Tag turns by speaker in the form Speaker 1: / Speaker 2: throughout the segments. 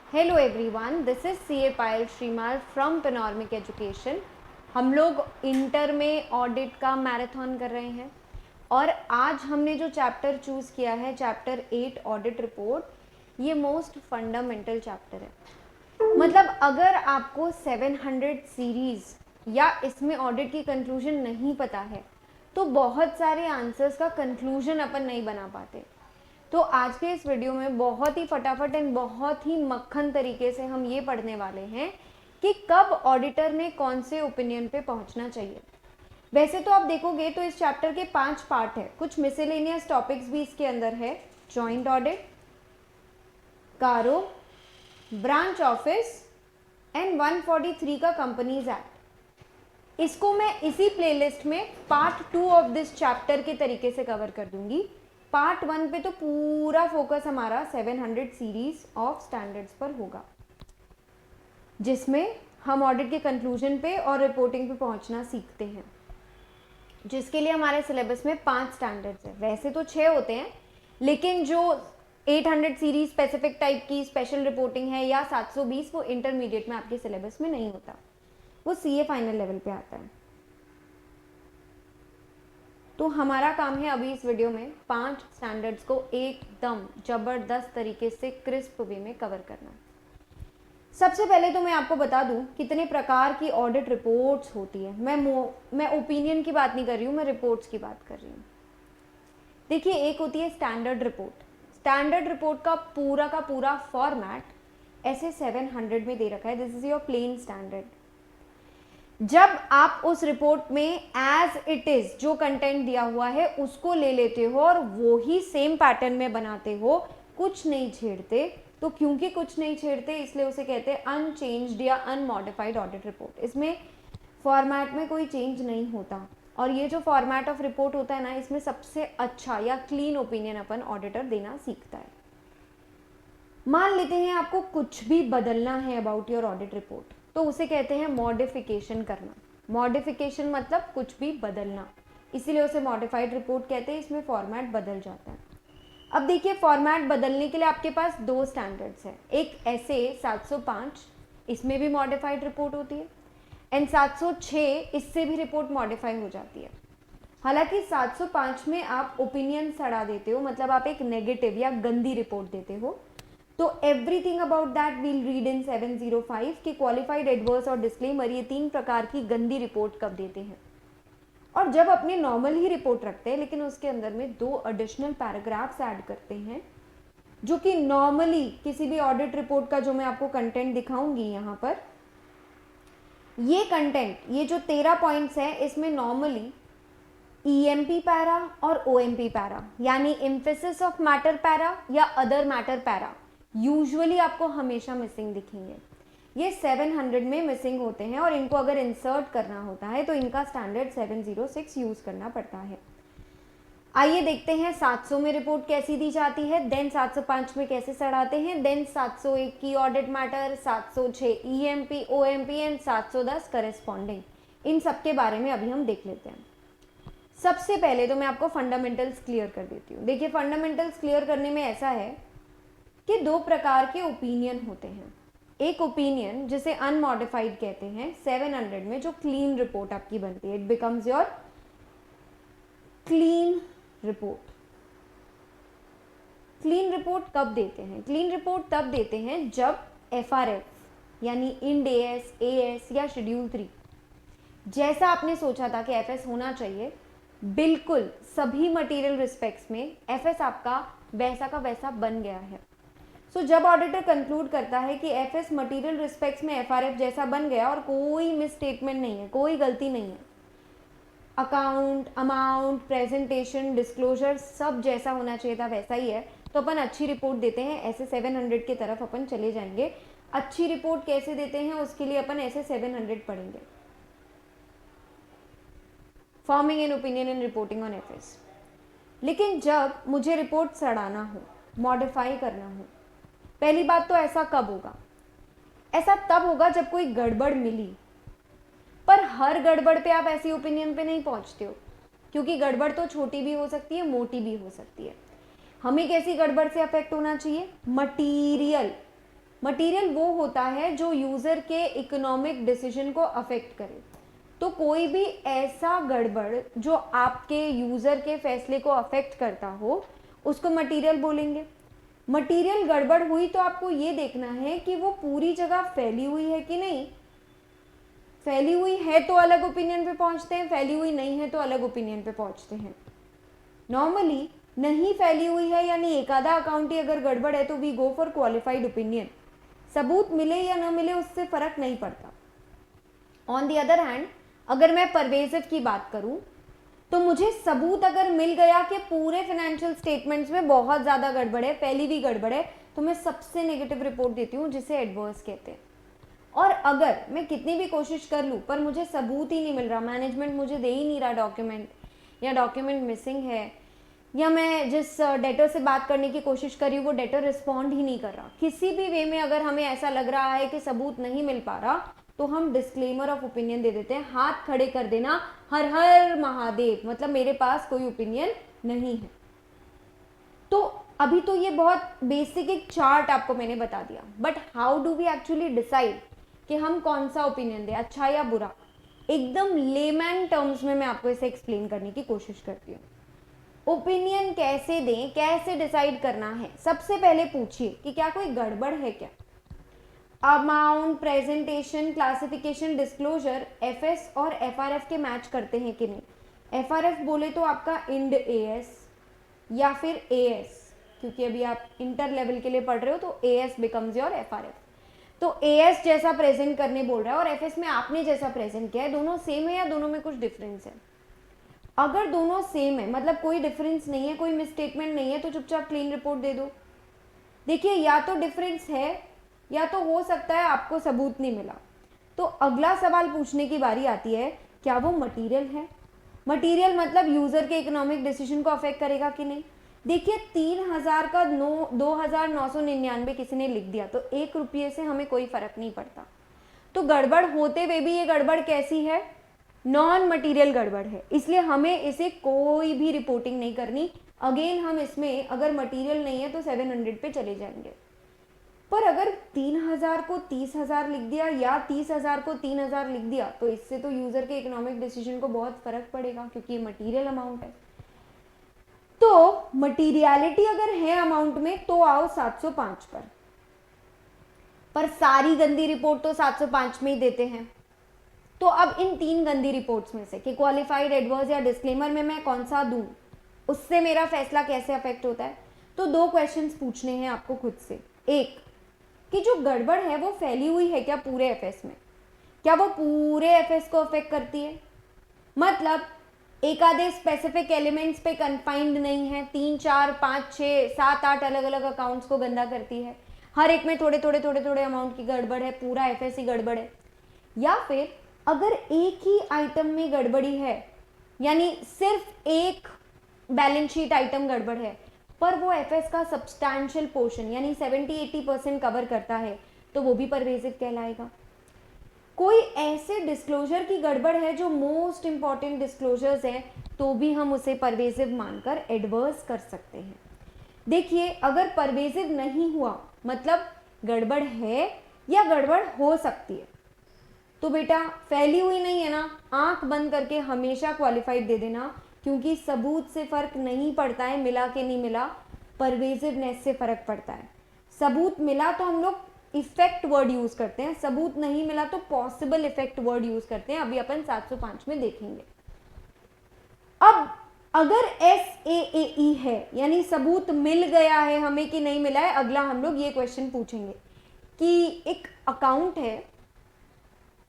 Speaker 1: Hello everyone, this is CA Payal Shrimal from panoramic education. हम लोग inter में audit का मैराथन कर रहे हैं और आज हमने जो चैप्टर चूज़ किया है, चैप्टर 8 ऑडिट रिपोर्ट, ये मोस्ट फंडामेंटल चैप्टर है। मतलब अगर आपको 700 सीरीज या इसमें ऑडिट की कंक्लूजन नहीं पता है तो बहुत सारे आंसर्स का कंक्लूजन अपन नहीं बना पाते। तो आज के इस वीडियो में बहुत ही फटाफट एंड बहुत ही मक्खन तरीके से हम ये पढ़ने वाले हैं कि कब ऑडिटर ने कौन से ओपिनियन पे पहुंचना चाहिए। वैसे तो आप देखोगे तो इस चैप्टर के 5 पार्ट है, कुछ मिसलेनियस टॉपिक्स भी इसके अंदर है। जॉइंट ऑडिट, कारो, ब्रांच ऑफिस एंड 143 का कंपनीज एक्ट। इसको मैं इसी प्लेलिस्ट में पार्ट 2 ऑफ दिस चैप्टर के तरीके से कवर कर दूंगी। पार्ट 1 पे तो पूरा फोकस हमारा 700 सीरीज ऑफ स्टैंडर्ड्स पर होगा, जिसमें हम ऑडिट के कंक्लूजन पे और रिपोर्टिंग पे पहुंचना सीखते हैं, जिसके लिए हमारे सिलेबस में 5 स्टैंडर्ड्स है। वैसे तो 6 होते हैं, लेकिन जो 800 सीरीज स्पेसिफिक टाइप की स्पेशल रिपोर्टिंग है या 720, वो इंटरमीडिएट में आपके सिलेबस में नहीं होता, वो सीए फाइनल लेवल पे आता है। तो हमारा काम है अभी इस वीडियो में 5 स्टैंडर्ड्स को एकदम जबरदस्त तरीके से क्रिस्प वे में कवर करना। सबसे पहले तो मैं आपको बता दूं कितने प्रकार की ऑडिट रिपोर्ट्स होती है। मैं ओपिनियन की बात नहीं कर रही हूं, मैं रिपोर्ट्स की बात कर रही हूं। देखिए, एक होती है स्टैंडर्ड रिपोर्ट। स्टैंडर्ड रिपोर्ट का पूरा फॉर्मेट ऐसे 700 में दे रखा है। This is your plain standard. जब आप उस रिपोर्ट में एज इट इज जो कंटेंट दिया हुआ है उसको ले लेते हो और वो ही सेम पैटर्न में बनाते हो, कुछ नहीं छेड़ते, तो क्योंकि कुछ नहीं छेड़ते इसलिए उसे कहते हैं अनचेंज्ड या अनमॉडिफाइड ऑडिट रिपोर्ट। इसमें फॉर्मेट में कोई चेंज नहीं होता, और ये जो फॉर्मेट ऑफ रिपोर्ट होता है ना, इसमें सबसे अच्छा या क्लीन ओपिनियन अपन ऑडिटर देना सीखता है। मान लेते हैं आपको कुछ भी बदलना है अबाउट योर ऑडिट रिपोर्ट, तो उसे कहते हैं मॉडिफिकेशन करना। मॉडिफिकेशन मतलब कुछ भी बदलना, इसीलिए उसे मॉडिफाइड रिपोर्ट कहते हैं। इसमें फॉर्मेट बदल जाता है। अब देखिए, फॉर्मेट बदलने के लिए आपके पास 2 स्टैंडर्ड्स हैं। एक ऐसे 705, इसमें भी मॉडिफाइड रिपोर्ट होती है, एंड 706, इससे भी रिपोर्ट मॉडिफाई हो जाती है। हालांकि 705 में आप ओपिनियन सड़ा देते हो, मतलब आप एक नेगेटिव या गंदी रिपोर्ट देते हो, तो everything about that will read in 705 कि क्वालिफाइड, एडवर्स और डिस्क्लेमर, ये 3 प्रकार की गंदी रिपोर्ट कब देते हैं। और जब अपने नॉर्मल ही रिपोर्ट रखते हैं लेकिन उसके अंदर में 2 एडिशनल पैराग्राफ्स ऐड करते हैं, जो कि नॉर्मली किसी भी ऑडिट रिपोर्ट का, जो मैं आपको कंटेंट दिखाऊंगी यहाँ पर, ये कंटेंट, ये जो 13 पॉइंट्स है, इसमें नॉर्मली ईएमपी पैरा और ओएमपी पैरा यानी एम्फेसिस ऑफ मैटर पैरा या अदर मैटर पैरा यूजुअली आपको हमेशा मिसिंग दिखेंगे। ये 700 में मिसिंग होते हैं और इनको अगर इंसर्ट करना होता है तो इनका स्टैंडर्ड 706 यूज करना पड़ता है। आइए देखते हैं 700 में रिपोर्ट कैसी दी जाती है, देन 705 में कैसे सड़ाते हैं, देन 701 की audit matter, 706 EMP OMP and 710 corresponding. इन सब के बारे में अभी हम देख लेते हैं। सबसे पहले तो मैं आपको फंडामेंटल्स क्लियर कर देती हूँ। देखिए, फंडामेंटल्स क्लियर करने में ऐसा है कि 2 प्रकार के ओपिनियन होते हैं। एक ओपिनियन जिसे अनमॉडिफाइड कहते हैं 700 में, जो क्लीन रिपोर्ट आपकी बनती है, it becomes your clean report. Clean report कब देते हैं? क्लीन रिपोर्ट तब देते हैं जब एफआरएफ यानी इंड एएस, एएस या शेड्यूल 3 जैसा आपने सोचा था कि एफएस होना चाहिए, बिल्कुल सभी मटेरियल रिस्पेक्ट्स में एफएस आपका वैसा का वैसा बन गया है। सो जब ऑडिटर कंक्लूड करता है कि एफएस मटेरियल रिस्पेक्ट्स में एफआरएफ जैसा बन गया और कोई मिस स्टेटमेंट नहीं है, कोई गलती नहीं है, अकाउंट, अमाउंट, प्रेजेंटेशन, डिस्क्लोजर सब जैसा होना चाहिए था वैसा ही है, तो अपन अच्छी रिपोर्ट देते हैं। ऐसे 700 की तरफ अपन चले जाएंगे। अच्छी रिपोर्ट कैसे देते हैं उसके लिए अपन ऐसे 700 पढ़ेंगे। Forming an opinion and reporting on FS. लेकिन जब मुझे रिपोर्ट सड़ाना हो, मॉडिफाई करना हो, पहली बात तो ऐसा कब होगा? ऐसा तब होगा जब कोई गड़बड़ मिली। पर हर गड़बड़ पे आप ऐसी ओपिनियन पे नहीं पहुंचते हो, क्योंकि गड़बड़ तो छोटी भी हो सकती है, मोटी भी हो सकती है। हमें कैसी गड़बड़ से अफेक्ट होना चाहिए? मटीरियल मटेरियल वो होता है जो यूजर के इकोनॉमिक डिसीजन को अफेक्ट करे। तो कोई भी ऐसा गड़बड़ जो आपके यूजर के फैसले को अफेक्ट करता हो उसको मटेरियल बोलेंगे। मटेरियल गड़बड़ हुई तो आपको ये देखना है कि वो पूरी जगह फैली हुई है कि नहीं। फैली हुई है तो अलग ओपिनियन पे पहुंचते हैं, फैली हुई नहीं है तो अलग ओपिनियन पे पहुंचते हैं। नॉर्मली नहीं फैली हुई है यानी एक आधा अकाउंट ही अगर गड़बड़ है तो we go for qualified opinion. सबूत मिले या ना मिले उससे फर्क नहीं पड़ता। ऑन द अदर हैंड अगर मैं परवेजिव की बात करूं तो मुझे सबूत अगर मिल गया कि पूरे फाइनेंशियल स्टेटमेंट्स में बहुत ज्यादा गड़बड़ है, फैली हुई गड़बड़ है, तो मैं सबसे नेगेटिव रिपोर्ट देती हूँ जिसे एडवर्स कहते हैं। और अगर मैं कितनी भी कोशिश कर लूँ पर मुझे सबूत ही नहीं मिल रहा, मैनेजमेंट मुझे दे ही नहीं रहा डॉक्यूमेंट, या डॉक्यूमेंट मिसिंग है, या मैं जिस डेटर से बात करने की कोशिश कर रही हूँ वो डेटर रिस्पॉन्ड ही नहीं कर रहा, किसी भी वे में अगर हमें ऐसा लग रहा है कि सबूत नहीं मिल पा रहा तो हम डिस्क्लेमर ऑफ ओपिनियन दे देते हैं। हाथ खड़े कर देना, हर हर महादेव, मतलब मेरे पास कोई ओपिनियन नहीं है। तो अभी तो ये बहुत बेसिक एक चार्ट आपको मैंने बता दिया, but how do we actually decide कि हम कौन सा ओपिनियन दें, अच्छा या बुरा। एकदम लेमैन टर्म्स में मैं आपको इसे एक्सप्लेन करने की कोशिश करती हूँ। ओपिनियन कैसे दें, कैसे डिसाइड करना है। सबसे पहले पूछिए कि क्या कोई गड़बड़ है क्या। Amount, presentation, classification, disclosure FS और एफआरएफ के मैच करते हैं कि नहीं। एफआरएफ बोले तो आपका इंड एएस या फिर एएस, क्योंकि अभी आप इंटर लेवल के लिए पढ़ रहे हो तो एएस बिकम्स योर एफआरएफ। तो एएस जैसा प्रेजेंट करने बोल रहा है और एफएस में आपने जैसा प्रेजेंट किया है, दोनों सेम है या दोनों में कुछ डिफरेंस है। अगर दोनों सेम है मतलब कोई डिफरेंस नहीं है, कोई मिसस्टेटमेंट नहीं है, तो चुपचाप क्लीन रिपोर्ट दे दो। देखिए या तो डिफरेंस है या तो हो सकता है आपको सबूत नहीं मिला। तो अगला सवाल पूछने की बारी आती है, क्या वो मटेरियल है। मटेरियल मतलब यूजर के इकोनॉमिक डिसीजन को अफेक्ट करेगा कि नहीं। देखिए 3000 का 2999 किसी ने लिख दिया तो 1 रुपये से हमें कोई फर्क नहीं पड़ता। तो गड़बड़ होते हुए भी ये गड़बड़ कैसी है, नॉन मटेरियल गड़बड़ है, इसलिए हमें इसे कोई भी रिपोर्टिंग नहीं करनी। अगेन हम इसमें अगर मटेरियल नहीं है तो 700 पे चले जाएंगे। पर अगर 3000 को 30,000 लिख दिया या 30,000 को 3000 लिख दिया तो इससे तो यूजर के इकोनॉमिक डिसीजन को बहुत फर्क पड़ेगा, क्योंकि ये मटेरियल अमाउंट है। तो मटीरियलिटी अगर है अमाउंट में तो आओ 705 पर सारी गंदी रिपोर्ट तो 705 में ही देते हैं। तो अब इन 3 गंदी रिपोर्ट्स में से कि क्वालिफाइड, एडवर्स या डिस्क्लेमर में मैं कौन सा दूं, उससे मेरा फैसला कैसे अफेक्ट होता है। तो 2 क्वेश्चंस पूछने हैं आपको खुद से। एक कि जो गड़बड़ है वो फैली हुई है क्या पूरे एफएस में, क्या वो पूरे एफएस को अफेक्ट करती है, मतलब एक आधे स्पेसिफिक एलिमेंट्स पे कन्फाइंड नहीं है, 3, 4, 5, 6, 7, 8 अलग अलग अकाउंट्स को गंदा करती है, हर एक में थोड़े थोड़े थोड़े थोड़े अमाउंट की गड़बड़ है, पूरा एफएस ही गड़बड़ है। या फिर अगर एक ही आइटम में गड़बड़ी है यानी सिर्फ एक बैलेंस शीट आइटम गड़बड़ है पर वो एफएस का सब्सटैंशियल पोर्शन यानी 70-80% कवर करता है तो वो भी परवेजिव कहलाएगा। कोई ऐसे डिस्क्लोजर की गड़बड़ है जो मोस्ट इंपॉर्टेंट डिस्क्लोजर्स हैं तो भी हम उसे परवेजिव मानकर एडवर्स कर सकते हैं। देखिए अगर परवेजिव नहीं हुआ मतलब गड़बड़ है या गड़बड़ हो सकती है तो बेटा फैली हुई नहीं है ना, आंख बंद करके हमेशा क्वालिफाइड दे देना, क्योंकि सबूत से फर्क नहीं पड़ता है मिला कि नहीं मिला, परवेजिवनेस से फर्क पड़ता है। सबूत मिला तो हम लोग इफेक्ट वर्ड यूज करते हैं, सबूत नहीं मिला तो पॉसिबल इफेक्ट वर्ड यूज करते हैं। अभी अपन 705 में देखेंगे। अब अगर SAAE है यानी सबूत मिल गया है हमें कि नहीं मिला है, अगला हम लोग ये क्वेश्चन पूछेंगे कि एक अकाउंट है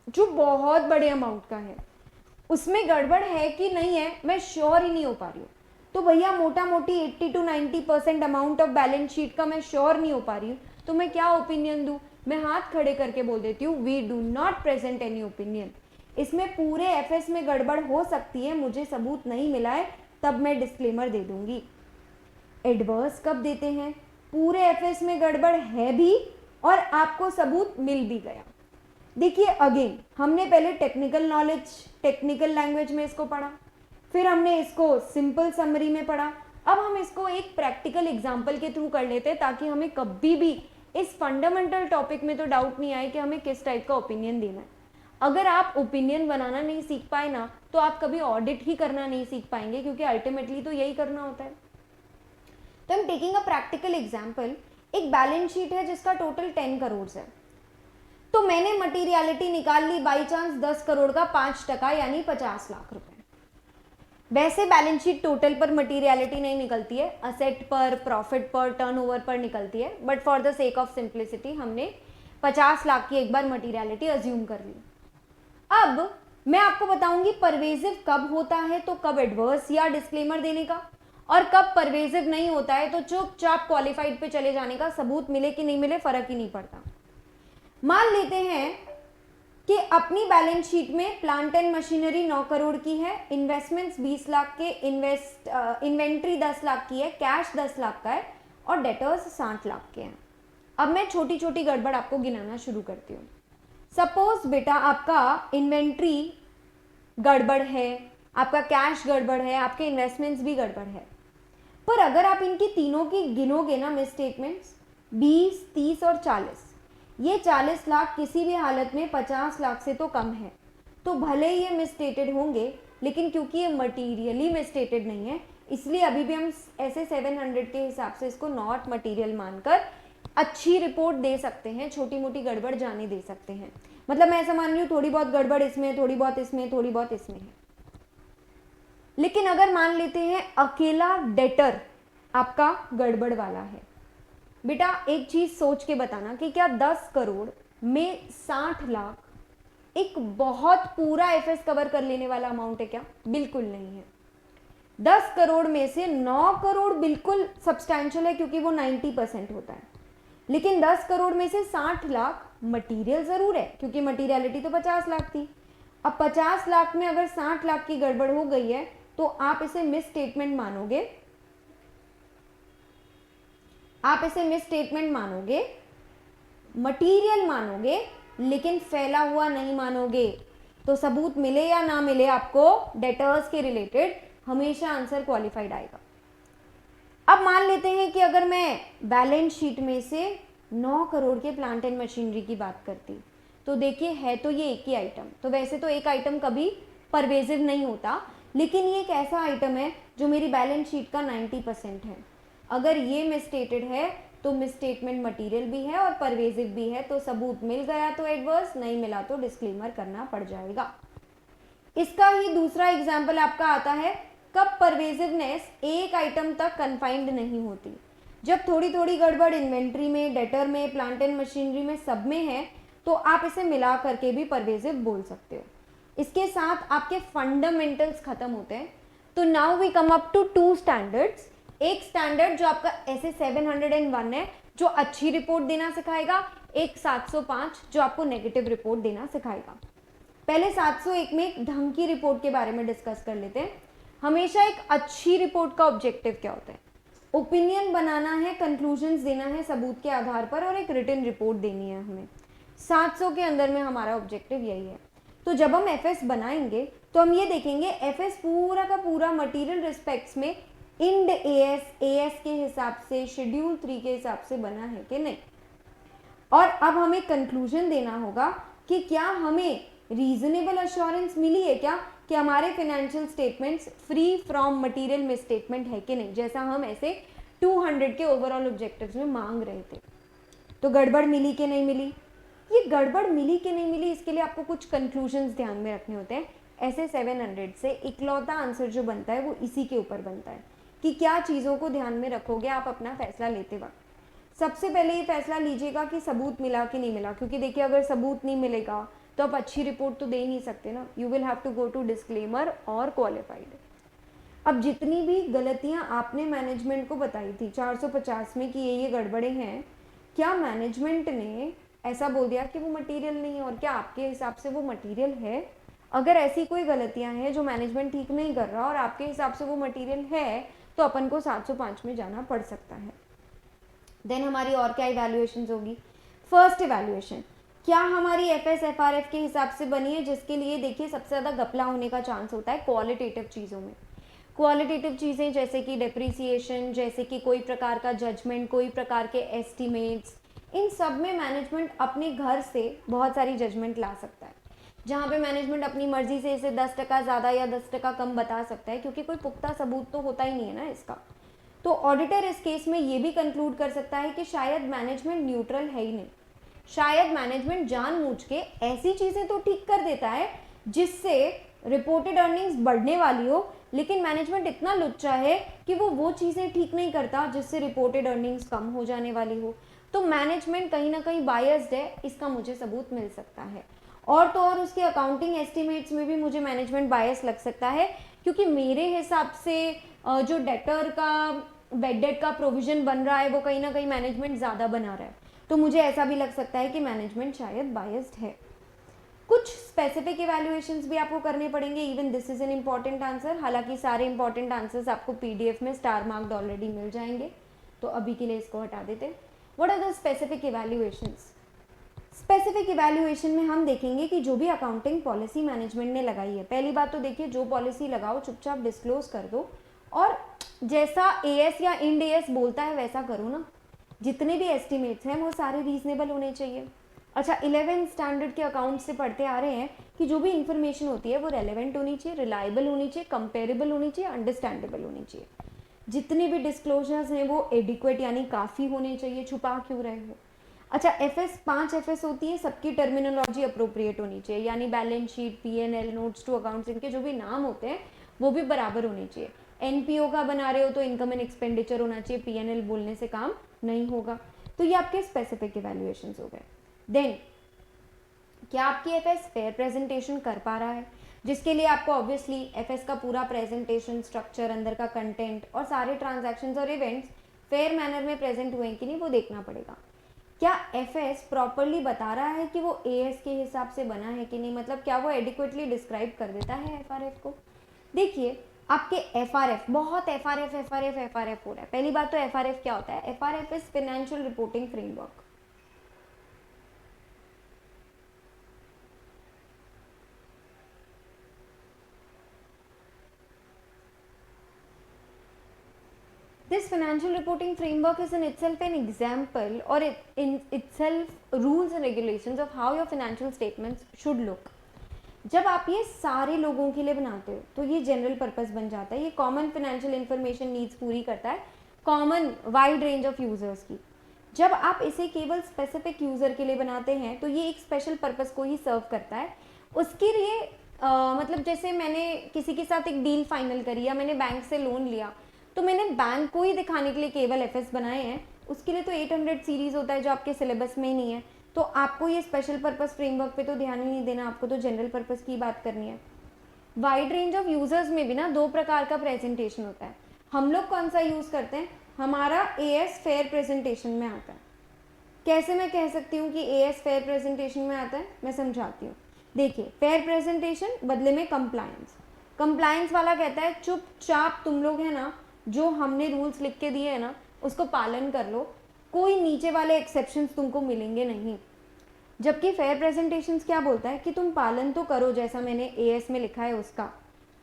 Speaker 1: जो बहुत बड़े अमाउंट का है, उसमें गड़बड़ है कि नहीं है मैं श्योर ही नहीं हो पा रही हूँ। तो भैया मोटा मोटी 80-90% अमाउंट ऑफ बैलेंस शीट का मैं श्योर नहीं हो पा रही हूँ तो मैं क्या ओपिनियन दूँ, मैं हाथ खड़े करके बोल देती हूँ we do not present any opinion. इसमें पूरे एफएस में गड़बड़ हो सकती है, मुझे सबूत नहीं मिला है, तब मैं डिस्क्लेमर दे दूंगी। एडवर्स कब देते हैं, पूरे एफएस में गड़बड़ है भी और आपको सबूत मिल भी गया। देखिए अगेन हमने पहले टेक्निकल नॉलेज, टेक्निकल लैंग्वेज में इसको पढ़ा, फिर हमने इसको सिंपल समरी में पढ़ा, अब हम इसको एक प्रैक्टिकल एग्जाम्पल के थ्रू कर लेते हैं ताकि हमें कभी भी इस फंडामेंटल टॉपिक में तो डाउट नहीं आए कि हमें किस टाइप का ओपिनियन देना है। अगर आप ओपिनियन बनाना नहीं सीख पाए ना, तो आप कभी ऑडिट ही करना नहीं सीख पाएंगे, क्योंकि अल्टीमेटली तो यही करना होता है। तो I am taking a practical example. एक बैलेंस शीट है जिसका टोटल 10 करोड़ है, तो मैंने मटीरियलिटी निकाल ली बाई चांस 10 करोड़ का 5% यानी 50 लाख रुपए। वैसे बैलेंस शीट टोटल पर मटीरियलिटी नहीं निकलती है, असेट पर, प्रॉफिट पर, टर्नओवर पर निकलती है, but for the sake of simplicity हमने 50 लाख की एक बार मटीरियलिटी अज्यूम कर ली। अब मैं आपको बताऊंगी परवेजिव कब होता है, तो कब एडवर्स या डिस्क्लेमर देने का, और कब परवेजिव नहीं होता है तो चुपचाप क्वालिफाइड पे चले जाने का, सबूत मिले कि नहीं मिले फर्क ही नहीं पड़ता। मान लेते हैं कि अपनी बैलेंस शीट में प्लांट एंड मशीनरी 9 करोड़ की है, इन्वेस्टमेंट्स 20 लाख के, इन्वेंट्री 10 लाख की है, कैश 10 लाख का है और डेटर्स 60 लाख के हैं। अब मैं छोटी छोटी गड़बड़ आपको गिनाना शुरू करती हूँ। सपोज बेटा आपका इन्वेंट्री गड़बड़ है, आपका कैश गड़बड़ है, आपके इन्वेस्टमेंट्स भी गड़बड़ है, पर अगर आप इनकी तीनों की गिनोगे ना मिस स्टेटमेंट्स 20, 30 और 40, ये 40 लाख किसी भी हालत में 50 लाख से तो कम है। तो भले ही ये मिसस्टेटेड होंगे, लेकिन क्योंकि ये मटीरियली मिसस्टेटेड नहीं है, इसलिए अभी भी हम ऐसे 700 के हिसाब से इसको नॉट मटीरियल मानकर अच्छी रिपोर्ट दे सकते हैं, छोटी मोटी गड़बड़ जाने दे सकते हैं। मतलब मैं ऐसा मान रही हूँ थोड़ी बहुत गड़बड़ इसमें, थोड़ी बहुत इसमें, थोड़ी बहुत इसमें है। लेकिन अगर मान लेते हैं अकेला डेटर आपका गड़बड़ वाला है, बेटा एक चीज सोच के बताना कि क्या 10 करोड़ में 60 लाख एक बहुत पूरा एफएस कवर कर लेने वाला अमाउंट है क्या? बिल्कुल नहीं है। 10 करोड़ में से 9 करोड़ बिल्कुल सब्सटैंशियल है क्योंकि वो 90% होता है, लेकिन 10 करोड़ में से 60 लाख मटीरियल जरूर है क्योंकि मटीरियलिटी तो 50 लाख थी। अब 50 लाख में अगर 60 लाख की गड़बड़ हो गई है तो आप इसे मिस स्टेटमेंट मानोगे, आप इसे मिस स्टेटमेंट मानोगे, मटीरियल मानोगे, लेकिन फैला हुआ नहीं मानोगे। तो सबूत मिले या ना मिले आपको डेटर्स के रिलेटेड, हमेशा आंसर क्वालिफाइड आएगा। अब मान लेते हैं कि अगर मैं बैलेंस शीट में से 9 करोड़ के प्लांट एंड मशीनरी की बात करती, तो देखिए है तो ये एक ही आइटम, तो वैसे तो एक आइटम कभी परवेजिव नहीं होता, लेकिन ये एक ऐसा आइटम है जो मेरी बैलेंस शीट का 90% है। अगर ये मिसस्टेटेड है तो मिसस्टेटमेंट मटीरियल भी है और परवेजिव भी है, तो सबूत मिल गया तो एडवर्स, नहीं मिला तो डिस्क्लेमर करना पड़ जाएगा। इसका ही दूसरा एग्जाम्पल आपका आता है कब परवेजिवनेस एक आइटम तक कन्फाइंड नहीं होती, जब थोड़ी थोड़ी गड़बड़ इन्वेंट्री में, डेटर में, प्लांट एंड मशीनरी में, सब में है, तो आप इसे मिला करके भी परवेजिव बोल सकते हो। इसके साथ आपके फंडामेंटल्स खत्म होते हैं। तो now we come up to 2 standards. एक स्टैंडर्ड जो आपका ऐसे 701 है जो अच्छी रिपोर्ट देना सिखाएगा, एक 705 जो आपको नेगेटिव रिपोर्ट देना सिखाएगा। पहले 701 में एक ढंग की रिपोर्ट के बारे में डिस्कस कर लेते हैं। हमेशा एक अच्छी रिपोर्ट का ऑब्जेक्टिव क्या होता है? ओपिनियन बनाना है, कंक्लूजन्स देना है सबूत के आधार पर, और एक रिटन रिपोर्ट देनी है हमें। 700 के अंदर में हमारा ऑब्जेक्टिव यही है। तो जब हम एफएस बनाएंगे तो हम ये देखेंगे एफएस पूरा का पूरा मटेरियल रिस्पेक्ट्स में इंड एएस के हिसाब से, शेड्यूल 3 के हिसाब से बना है कि नहीं। और अब हमें कंक्लूजन देना होगा कि क्या हमें रीजनेबल अश्योरेंस मिली है क्या कि हमारे financial statements free from material misstatement है कि नहीं, जैसा हम ऐसे 200 के ओवरऑल ऑब्जेक्टिव्स में मांग रहे थे। तो गड़बड़ मिली कि नहीं मिली? ये गड़बड़ मिली कि नहीं मिली, इसके लिए आपको कुछ कंक्लूजन्स ध्यान में रखने होते हैं। ऐसे 700 से इकलौता आंसर जो बनता है वो इसी के ऊपर बनता है कि क्या चीज़ों को ध्यान में रखोगे आप अपना फैसला लेते वक्त। सबसे पहले ये फैसला लीजिएगा कि सबूत मिला कि नहीं मिला, क्योंकि देखिए अगर सबूत नहीं मिलेगा तो आप अच्छी रिपोर्ट तो दे ही नहीं सकते ना। You will have to go to disclaimer और क्वालिफाइड। अब जितनी भी गलतियां आपने मैनेजमेंट को बताई थी 450 में कि ये गड़बड़े हैं, क्या मैनेजमेंट ने ऐसा बोल दिया कि वो मटेरियल नहीं है? और क्या आपके हिसाब से वो मटेरियल है? अगर ऐसी कोई गलतियां हैं जो मैनेजमेंट ठीक नहीं कर रहा और आपके हिसाब से वो मटेरियल है, तो अपन को 705 में जाना पड़ सकता है। देन हमारी और क्या इवैल्यूएशन होगी? फर्स्ट इवैल्यूएशन, क्या हमारी एफएस एफआरएफ के हिसाब से बनी है, जिसके लिए देखिए सबसे ज़्यादा घपला होने का चांस होता है क्वालिटेटिव चीज़ों में। क्वालिटेटिव चीज़ें जैसे कि डिप्रिसिएशन, जैसे कि कोई प्रकार का जजमेंट, कोई प्रकार के एस्टिमेट्स, इन सब में मैनेजमेंट अपने घर से बहुत सारी जजमेंट ला सकता है, जहाँ पे मैनेजमेंट अपनी मर्जी से इसे 10% ज़्यादा या 10% कम बता सकता है, क्योंकि कोई पुख्ता सबूत तो होता ही नहीं है ना इसका। तो ऑडिटर इस केस में ये भी कंक्लूड कर सकता है कि शायद मैनेजमेंट न्यूट्रल है ही नहीं, शायद मैनेजमेंट जानबूझ के ऐसी चीज़ें तो ठीक कर देता है जिससे रिपोर्टेड अर्निंग्स बढ़ने वाली हो, लेकिन मैनेजमेंट इतना लुच्चा है कि वो चीज़ें ठीक नहीं करता जिससे रिपोर्टेड अर्निंग्स कम हो जाने वाली हो। तो मैनेजमेंट कहीं ना कहीं बायस्ड है, इसका मुझे सबूत मिल सकता है। और तो और उसके अकाउंटिंग एस्टिमेट्स में भी मुझे मैनेजमेंट बायस लग सकता है, क्योंकि मेरे हिसाब से जो डेटर का बेड डेट का प्रोविजन बन रहा है वो कहीं ना कहीं मैनेजमेंट ज़्यादा बना रहा है। तो मुझे ऐसा भी लग सकता है कि मैनेजमेंट शायद बायस्ड है। कुछ स्पेसिफिक इवैल्यूएशंस भी आपको करने पड़ेंगे, even this is an important answer. हालांकि सारे इंपॉर्टेंट आंसर्स आपको पीडीएफ में स्टार मार्क्ड ऑलरेडी मिल जाएंगे, तो अभी के लिए इसको हटा देते हैं। What are the specific evaluations? Specific evaluation में हम देखेंगे कि जो भी अकाउंटिंग पॉलिसी मैनेजमेंट ने लगाई है, पहली बात तो देखिए, जो पॉलिसी लगाओ चुपचाप डिस्क्लोज कर दो, और जैसा एएस या इंड एएस बोलता है वैसा करो ना। जितने भी एस्टिमेट्स हैं वो सारे रीजनेबल होने चाहिए। अच्छा, 11th स्टैंडर्ड के अकाउंट से पढ़ते आ रहे हैं कि जो भी इंफॉर्मेशन होती है वो रेलेवेंट होनी चाहिए, रिलायबल होनी चाहिए, कंपेरेबल होनी चाहिए, अंडरस्टैंडेबल होनी चाहिए। जितने भी डिस्क्लोजर्स हैं वो एडिक्वेट यानी काफ़ी होने चाहिए, छुपा क्यों रहे हो। अच्छा, एफएस 5 एफएस होती है, सबकी टर्मिनोलॉजी अप्रोप्रिएट होनी चाहिए, यानी balance sheet, PNL, notes to accounts, इनके जो भी नाम होते हैं वो भी बराबर होने चाहिए। एनपीओ का बना रहे हो तो इनकम एंड एक्सपेंडिचर होना चाहिए, पीएनएल बोलने से काम नहीं होगा। तो ये आपके स्पेसिफिक इवैल्यूएशंस हो गए। देन क्या आपकी एफएस फेयर प्रेजेंटेशन कर पा रहा है, जिसके लिए आपको ऑब्वियसली एफएस का पूरा प्रेजेंटेशन स्ट्रक्चर, अंदर का कंटेंट और सारे ट्रांजैक्शंस और इवेंट्स फेयर मैनर में प्रेजेंट हुए कि नहीं वो देखना पड़ेगा। क्या एफएस प्रॉपरली बता रहा है कि वो एएस के हिसाब से बना है कि नहीं, मतलब क्या वो एडिक्वेटली डिस्क्राइब कर देता है एफआरएफ को। देखिए, आपके एफआरएफ बहुत एफआरएफ हो रहा है। पहली बात तो एफआरएफ क्या होता है? FRF is financial reporting framework. This financial reporting framework is in itself an example, or in itself rules and regulations of how your financial statements should look. जब आप ये सारे लोगों के लिए बनाते हो तो ये जनरल पर्पस बन जाता है, ये कॉमन फाइनेंशियल इंफॉर्मेशन नीड्स पूरी करता है, common wide range of users की। जब आप इसे केवल स्पेसिफिक यूजर के लिए बनाते हैं तो ये एक स्पेशल पर्पस को ही सर्व करता है। उसके लिए मतलब जैसे मैंने किसी के साथ एक डील फाइनल करी या मैंने बैंक से लोन लिया, तो मैंने बैंक को ही दिखाने के लिए केवल एफएस बनाए हैं। उसके लिए तो 800 सीरीज होता है जो आपके सिलेबस में ही नहीं है, तो आपको ये स्पेशल पर्पस फ्रेमवर्क पे तो ध्यान ही नहीं देना, आपको तो जनरल पर्पस की बात करनी है। वाइड रेंज ऑफ यूजर्स में भी ना 2 प्रकार का प्रेजेंटेशन होता है। हम लोग कौन सा यूज करते हैं? हमारा एएस फेयर प्रेजेंटेशन में आता है। कैसे मैं कह सकती हूँ कि एएस फेयर प्रेजेंटेशन में आता है? मैं समझाती हूँ। देखिए, फेयर प्रेजेंटेशन बदले में कंप्लायंस वाला कहता है चुपचाप तुम लोग है ना, जो हमने रूल्स लिख के दिए हैं ना उसको पालन कर लो, कोई नीचे वाले एक्सेप्शंस तुमको मिलेंगे नहीं। जबकि फेयर प्रेजेंटेशंस क्या बोलता है कि तुम पालन तो करो जैसा मैंने एएस में लिखा है उसका,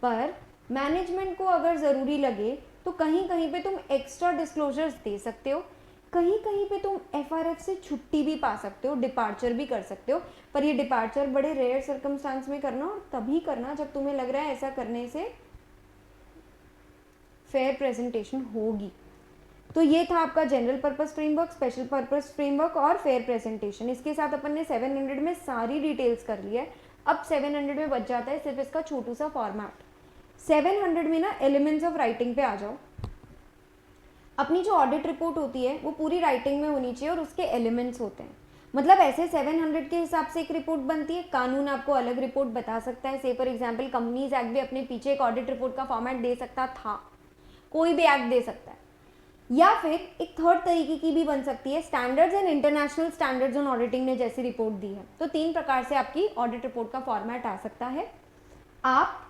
Speaker 1: पर मैनेजमेंट को अगर ज़रूरी लगे तो कहीं कहीं पे तुम एक्स्ट्रा डिस्क्लोजर्स दे सकते हो, कहीं कहीं पे तुम एफआरएफ से छुट्टी भी पा सकते हो, डिपार्चर भी कर सकते हो। पर ये डिपार्चर बड़े रेयर सर्कमस्टांस में करना, और तभी करना जब तुम्हें लग रहा है ऐसा करने से फेयर प्रेजेंटेशन होगी। तो ये था आपका general purpose framework, special purpose framework और फेयर प्रेजेंटेशन। इसके साथ अपन ने 700 में सारी डिटेल्स कर ली है। अब 700 में बच जाता है सिर्फ इसका छोटू सा फॉर्मेट। 700 में ना एलिमेंट्स ऑफ राइटिंग पे आ जाओ। अपनी जो ऑडिट रिपोर्ट होती है वो पूरी राइटिंग में होनी चाहिए और उसके एलिमेंट्स होते हैं। मतलब ऐसे 700 के हिसाब से एक रिपोर्ट बनती है, कानून आपको अलग रिपोर्ट बता सकता है। से फॉर एग्जांपल कंपनीज एक्ट भी अपने पीछे एक ऑडिट रिपोर्ट का फॉर्मेट दे सकता था, कोई भी एक्ट दे सकता है। या फिर एक थर्ड तरीके की भी बन सकती है, standards and international standards on auditing ने जैसी रिपोर्ट दी है। तो 3 प्रकार से आपकी ऑडिट रिपोर्ट का फॉर्मेट आ सकता है। आप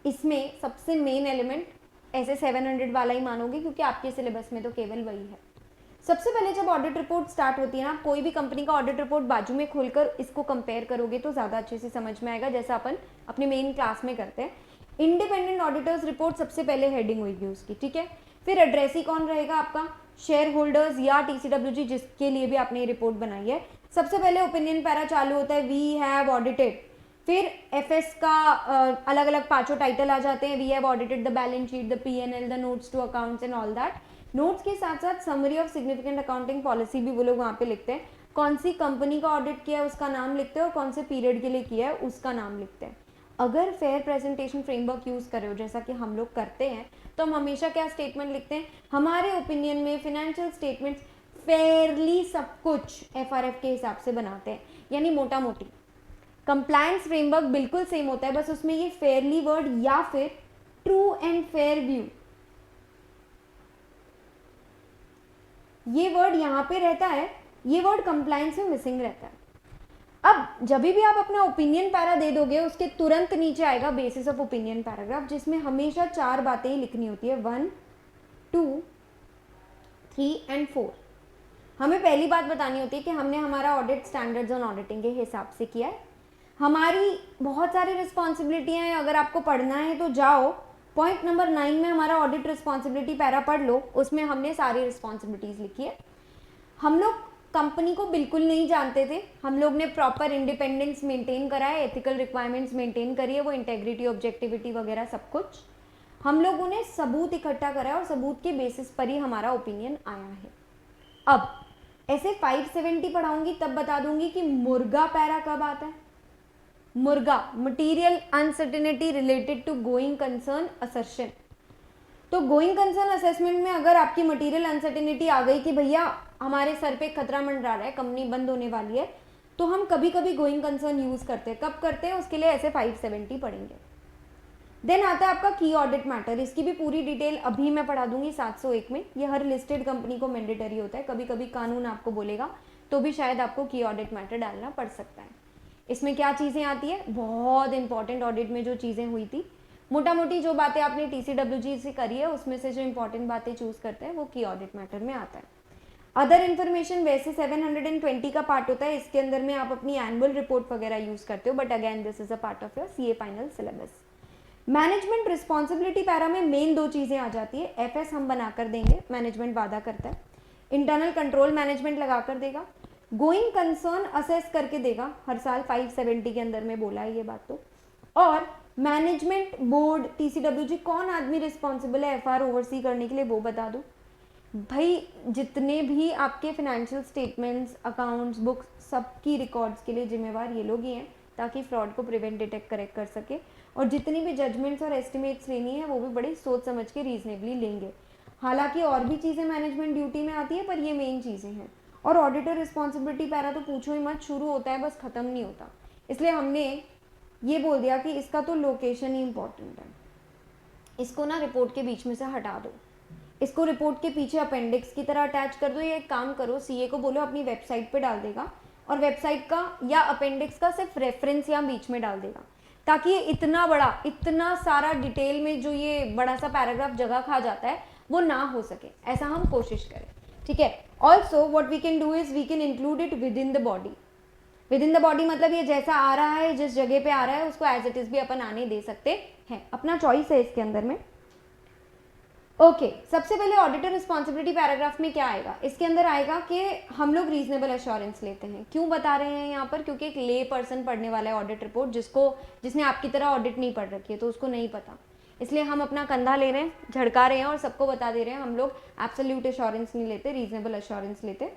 Speaker 1: इसमें सबसे मेन एलिमेंट ऐसे 700 वाला ही मानोगे, क्योंकि आपके सिलेबस में तो केवल वही है। सबसे पहले जब ऑडिट रिपोर्ट स्टार्ट होती है ना, कोई भी कंपनी का ऑडिट रिपोर्ट बाजू में खोलकर इसको कंपेयर करोगे तो ज़्यादा अच्छे से समझ में आएगा, जैसा अपन अपने मेन क्लास में करते हैं। इंडिपेंडेंट ऑडिटर्स रिपोर्ट सबसे पहले हेडिंग होगी उसकी, ठीक है। फिर एड्रेसी कौन रहेगा आपका? शेयर होल्डर्स या TCWG जिसके लिए भी आपने ये रिपोर्ट बनाई है, सबसे पहले ओपिनियन पैरा चालू होता है वी हैव ऑडिटेड, फिर FS का अलग अलग पांचों टाइटल आ जाते हैं, we have audited the balance sheet, the P&L, the notes to accounts and all that. Notes के साथ साथ summary of significant accounting policy भी वो लोग वहाँ पे लिखते हैं, कौन सी कंपनी का ऑडिट किया है उसका नाम लिखते हैं और कौन से पीरियड के लिए किया है उसका नाम लिखते हैं। अगर फेयर प्रेजेंटेशन फ्रेमवर्क यूज कर रहे हो जैसा कि हम लोग करते हैं, तो हम हमेशा क्या स्टेटमेंट लिखते हैं, हमारे ओपिनियन में फिनेंशियल स्टेटमेंट्स फेयरली सब कुछ FRF के हिसाब से बनाते हैं, यानी मोटा मोटी कंप्लायंस फ्रेमवर्क बिल्कुल सेम होता है, बस उसमें ये फेयरली वर्ड या फिर ट्रू एंड फेयर व्यू, ये वर्ड यहां पे रहता है, ये वर्ड कंप्लायंस में मिसिंग रहता है। अब जब भी आप अपना ओपिनियन पैरा दे दोगे उसके तुरंत नीचे आएगा बेसिस ऑफ ओपिनियन पैराग्राफ, जिसमें हमेशा 4 बातें ही लिखनी होती है, 1, 2, 3 एंड 4। हमें पहली बात बतानी होती है कि हमने हमारा ऑडिट स्टैंडर्ड्स ऑन ऑडिटिंग के हिसाब से किया है, हमारी बहुत सारी रिस्पॉन्सिबिलिटियां हैं, अगर आपको पढ़ना है तो जाओ पॉइंट नंबर 9 में हमारा ऑडिट रिस्पॉन्सिबिलिटी पैरा पढ़ लो, उसमें हमने सारी रिस्पॉन्सिबिलिटीज लिखी है। हम लोग कंपनी को बिल्कुल नहीं जानते थे, हम लोग ने प्रॉपर इंडिपेंडेंस मेंटेन करा है, एथिकल रिक्वायरमेंट्स मेंटेन करी है, वो इंटेग्रिटी ऑब्जेक्टिविटी वगैरह सब कुछ हम लोगों ने सबूत इकट्ठा करा है और सबूत के बेसिस पर ही हमारा ओपिनियन आया है। अब ऐसे 570 पढ़ाऊंगी तब बता दूंगी कि मुर्गा पैरा कब आता है। मुर्गा, material uncertainty related to going concern assertion. तो गोइंग कंसर्न असेसमेंट में अगर आपकी मटेरियल अनसर्टेनिटी आ गई कि भैया हमारे सर पे खतरा मंडरा रहा है, कंपनी बंद होने वाली है, तो हम कभी कभी गोइंग कंसर्न यूज करते हैं। कब करते हैं उसके लिए ऐसे 570 पढ़ेंगे। देन आता है आपका की ऑडिट मैटर, इसकी भी पूरी डिटेल अभी मैं पढ़ा दूंगी 701 में। ये हर लिस्टेड कंपनी को मैंडेटरी होता है, कभी कभी कानून आपको बोलेगा तो भी शायद आपको की ऑडिट मैटर डालना पड़ सकता है। इसमें क्या चीज़ें आती है, बहुत इंपॉर्टेंट ऑडिट में जो चीज़ें हुई थी, मोटा मोटी जो बातें आपने TCWG से करी है उसमें से जो इंपॉर्टेंट बातें चूज करते हैं वो की ऑडिट मैटर में आता है। अदर इन्फॉर्मेशन वैसे 720 का पार्ट होता है, इसके अंदर में आप अपनी एनुअल रिपोर्ट वगैरह यूज करते हो, but again this is a part of your CA final syllabus. Management responsibility para में मेन 2 चीजें आ जाती है, FS हम बना कर देंगे, मैनेजमेंट वादा करता है, इंटरनल कंट्रोल मैनेजमेंट लगा कर देगा, गोइंग कंसर्न असेस करके देगा, हर साल 570 के अंदर में बोला है ये बात तो, और मैनेजमेंट बोर्ड TCWG कौन आदमी रिस्पॉन्सिबल है FR ओवरसी करने के लिए वो बता दो। भाई जितने भी आपके फाइनेंशियल स्टेटमेंट्स, अकाउंट्स, बुक्स, सबकी रिकॉर्ड्स के लिए जिम्मेवार ये लोग ही हैं, ताकि फ्रॉड को प्रिवेंट, डिटेक्ट, करेक्ट कर सके। और जितनी भी जजमेंट्स और एस्टिमेट्स लेनी है वो भी बड़ी सोच समझ के रीजनेबली लेंगे। हालांकि और भी चीज़ें मैनेजमेंट ड्यूटी में आती है, पर ये मेन चीज़ें हैं। और ऑडिटर रिस्पॉन्सिबिलिटी पैरा तो पूछो ही मत, शुरू होता है बस ख़त्म नहीं होता। इसलिए हमने ये बोल दिया कि इसका तो लोकेशन ही इंपॉर्टेंट है, इसको ना रिपोर्ट के बीच में से हटा दो, इसको रिपोर्ट के पीछे अपेंडिक्स की तरह अटैच कर दो, या एक काम करो CA को बोलो अपनी वेबसाइट पे डाल देगा, और वेबसाइट का या अपेंडिक्स का सिर्फ रेफरेंस यहाँ बीच में डाल देगा, ताकि ये इतना बड़ा, इतना सारा डिटेल में जो ये बड़ा सा पैराग्राफ जगह खा जाता है वो ना हो सके, ऐसा हम कोशिश करें। ठीक है। Also what we can do is we can include it within the body. Within the body मतलब ये जैसा आ रहा है, जिस जगह पे आ रहा है, उसको एज इट इज भी अपन आने दे सकते हैं, अपना चॉइस है इसके अंदर में। ओके, सबसे पहले ऑडिटर रिस्पॉन्सिबिलिटी पैराग्राफ में क्या आएगा, इसके अंदर आएगा कि हम लोग रीजनेबल एश्योरेंस लेते हैं। क्यों बता रहे हैं यहाँ पर, क्योंकि एक ले पर्सन पढ़ने वाला है ऑडिट रिपोर्ट, जिसने आपकी तरह ऑडिट नहीं पढ़ रखी है, तो उसको नहीं पता, इसलिए हम अपना कंधा ले रहे हैं, झड़का रहे हैं और सबको बता दे रहे हैं। हम लोग एब्सोल्यूट एश्योरेंस नहीं लेते, रीजनेबल एश्योरेंस लेते,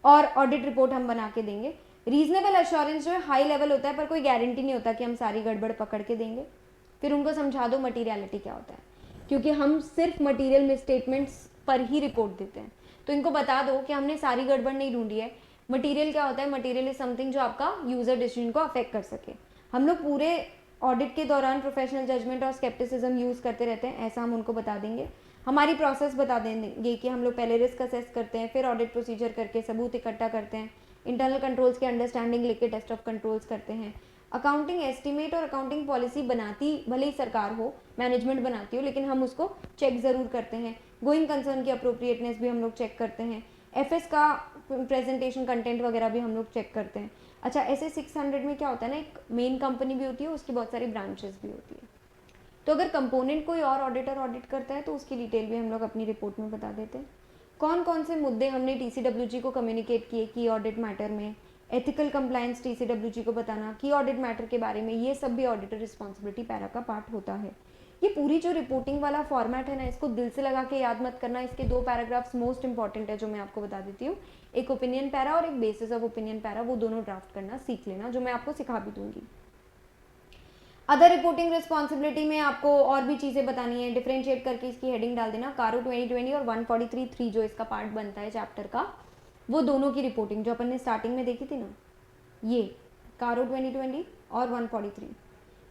Speaker 1: और ऑडिट रिपोर्ट हम बना के देंगे। रीजनेबल एश्योरेंस जो है हाई लेवल होता है, पर कोई गारंटी नहीं होता कि हम सारी गड़बड़ पकड़ के देंगे। फिर उनको समझा दो मटीरियलिटी क्या होता है, क्योंकि हम सिर्फ मटीरियल मिसस्टेटमेंट्स पर ही रिपोर्ट देते हैं, तो इनको बता दो कि हमने सारी गड़बड़ नहीं ढूंढी है। मटीरियल क्या होता है, मटीरियल इज समथिंग जो आपका यूजर डिसीजन को अफेक्ट कर सके। हम लोग पूरे ऑडिट के दौरान प्रोफेशनल जजमेंट और स्केप्टिसिज्म यूज़ करते रहते हैं, ऐसा हम उनको बता देंगे। हमारी प्रोसेस बता देंगे कि हम लोग पहले रिस्क असेस करते हैं, फिर ऑडिट प्रोसीजर करके सबूत इकट्ठा करते हैं, इंटरनल कंट्रोल्स की अंडरस्टैंडिंग लेके टेस्ट ऑफ कंट्रोल्स करते हैं। अकाउंटिंग एस्टिमेट और अकाउंटिंग पॉलिसी बनाती भले ही सरकार हो, मैनेजमेंट बनाती हो, लेकिन हम उसको चेक ज़रूर करते हैं। गोइंग कंसर्न की अप्रोप्रिएटनेस भी हम लोग चेक करते हैं। FS का प्रेजेंटेशन कंटेंट वगैरह भी हम लोग चेक करते हैं। अच्छा, ऐसे 600 में क्या होता है ना, एक मेन कंपनी भी होती है, उसकी बहुत सारी ब्रांचेस भी होती है, तो अगर कंपोनेंट कोई और ऑडिटर ऑडिट करता है तो उसकी डिटेल भी हम लोग अपनी रिपोर्ट में बता देते हैं। कौन कौन से मुद्दे हमने टीसीडब्ल्यूजी को कम्युनिकेट किए की ऑडिट मैटर में, एथिकल कंप्लायंस टीसीडब्ल्यूजी को बताना की ऑडिट मैटर के बारे में, ये सब भी ऑडिटर रिस्पॉन्सिबिलिटी पैरा का पार्ट होता है। ये पूरी जो रिपोर्टिंग वाला फॉर्मेट है ना, इसको दिल से लगा के याद मत करना। इसके 2 पैराग्राफ्स मोस्ट इंपॉर्टेंट है जो मैं आपको बता देती हूँ, एक ओपिनियन पैरा और एक बेसिस ऑफ ओपिनियन पैरा, वो दोनों ड्राफ्ट करना सीख लेना, जो मैं आपको सिखा भी दूंगी। अदर रिपोर्टिंग रिस्पॉन्सिबिलिटी में आपको और भी चीज़ें बतानी है, डिफरेंशिएट करके इसकी हेडिंग डाल देना। कारो 2020 और 143.3 जो इसका पार्ट बनता है चैप्टर का, वो दोनों की रिपोर्टिंग जो अपन ने स्टार्टिंग में देखी थी ना, ये कारो 2020 और 143,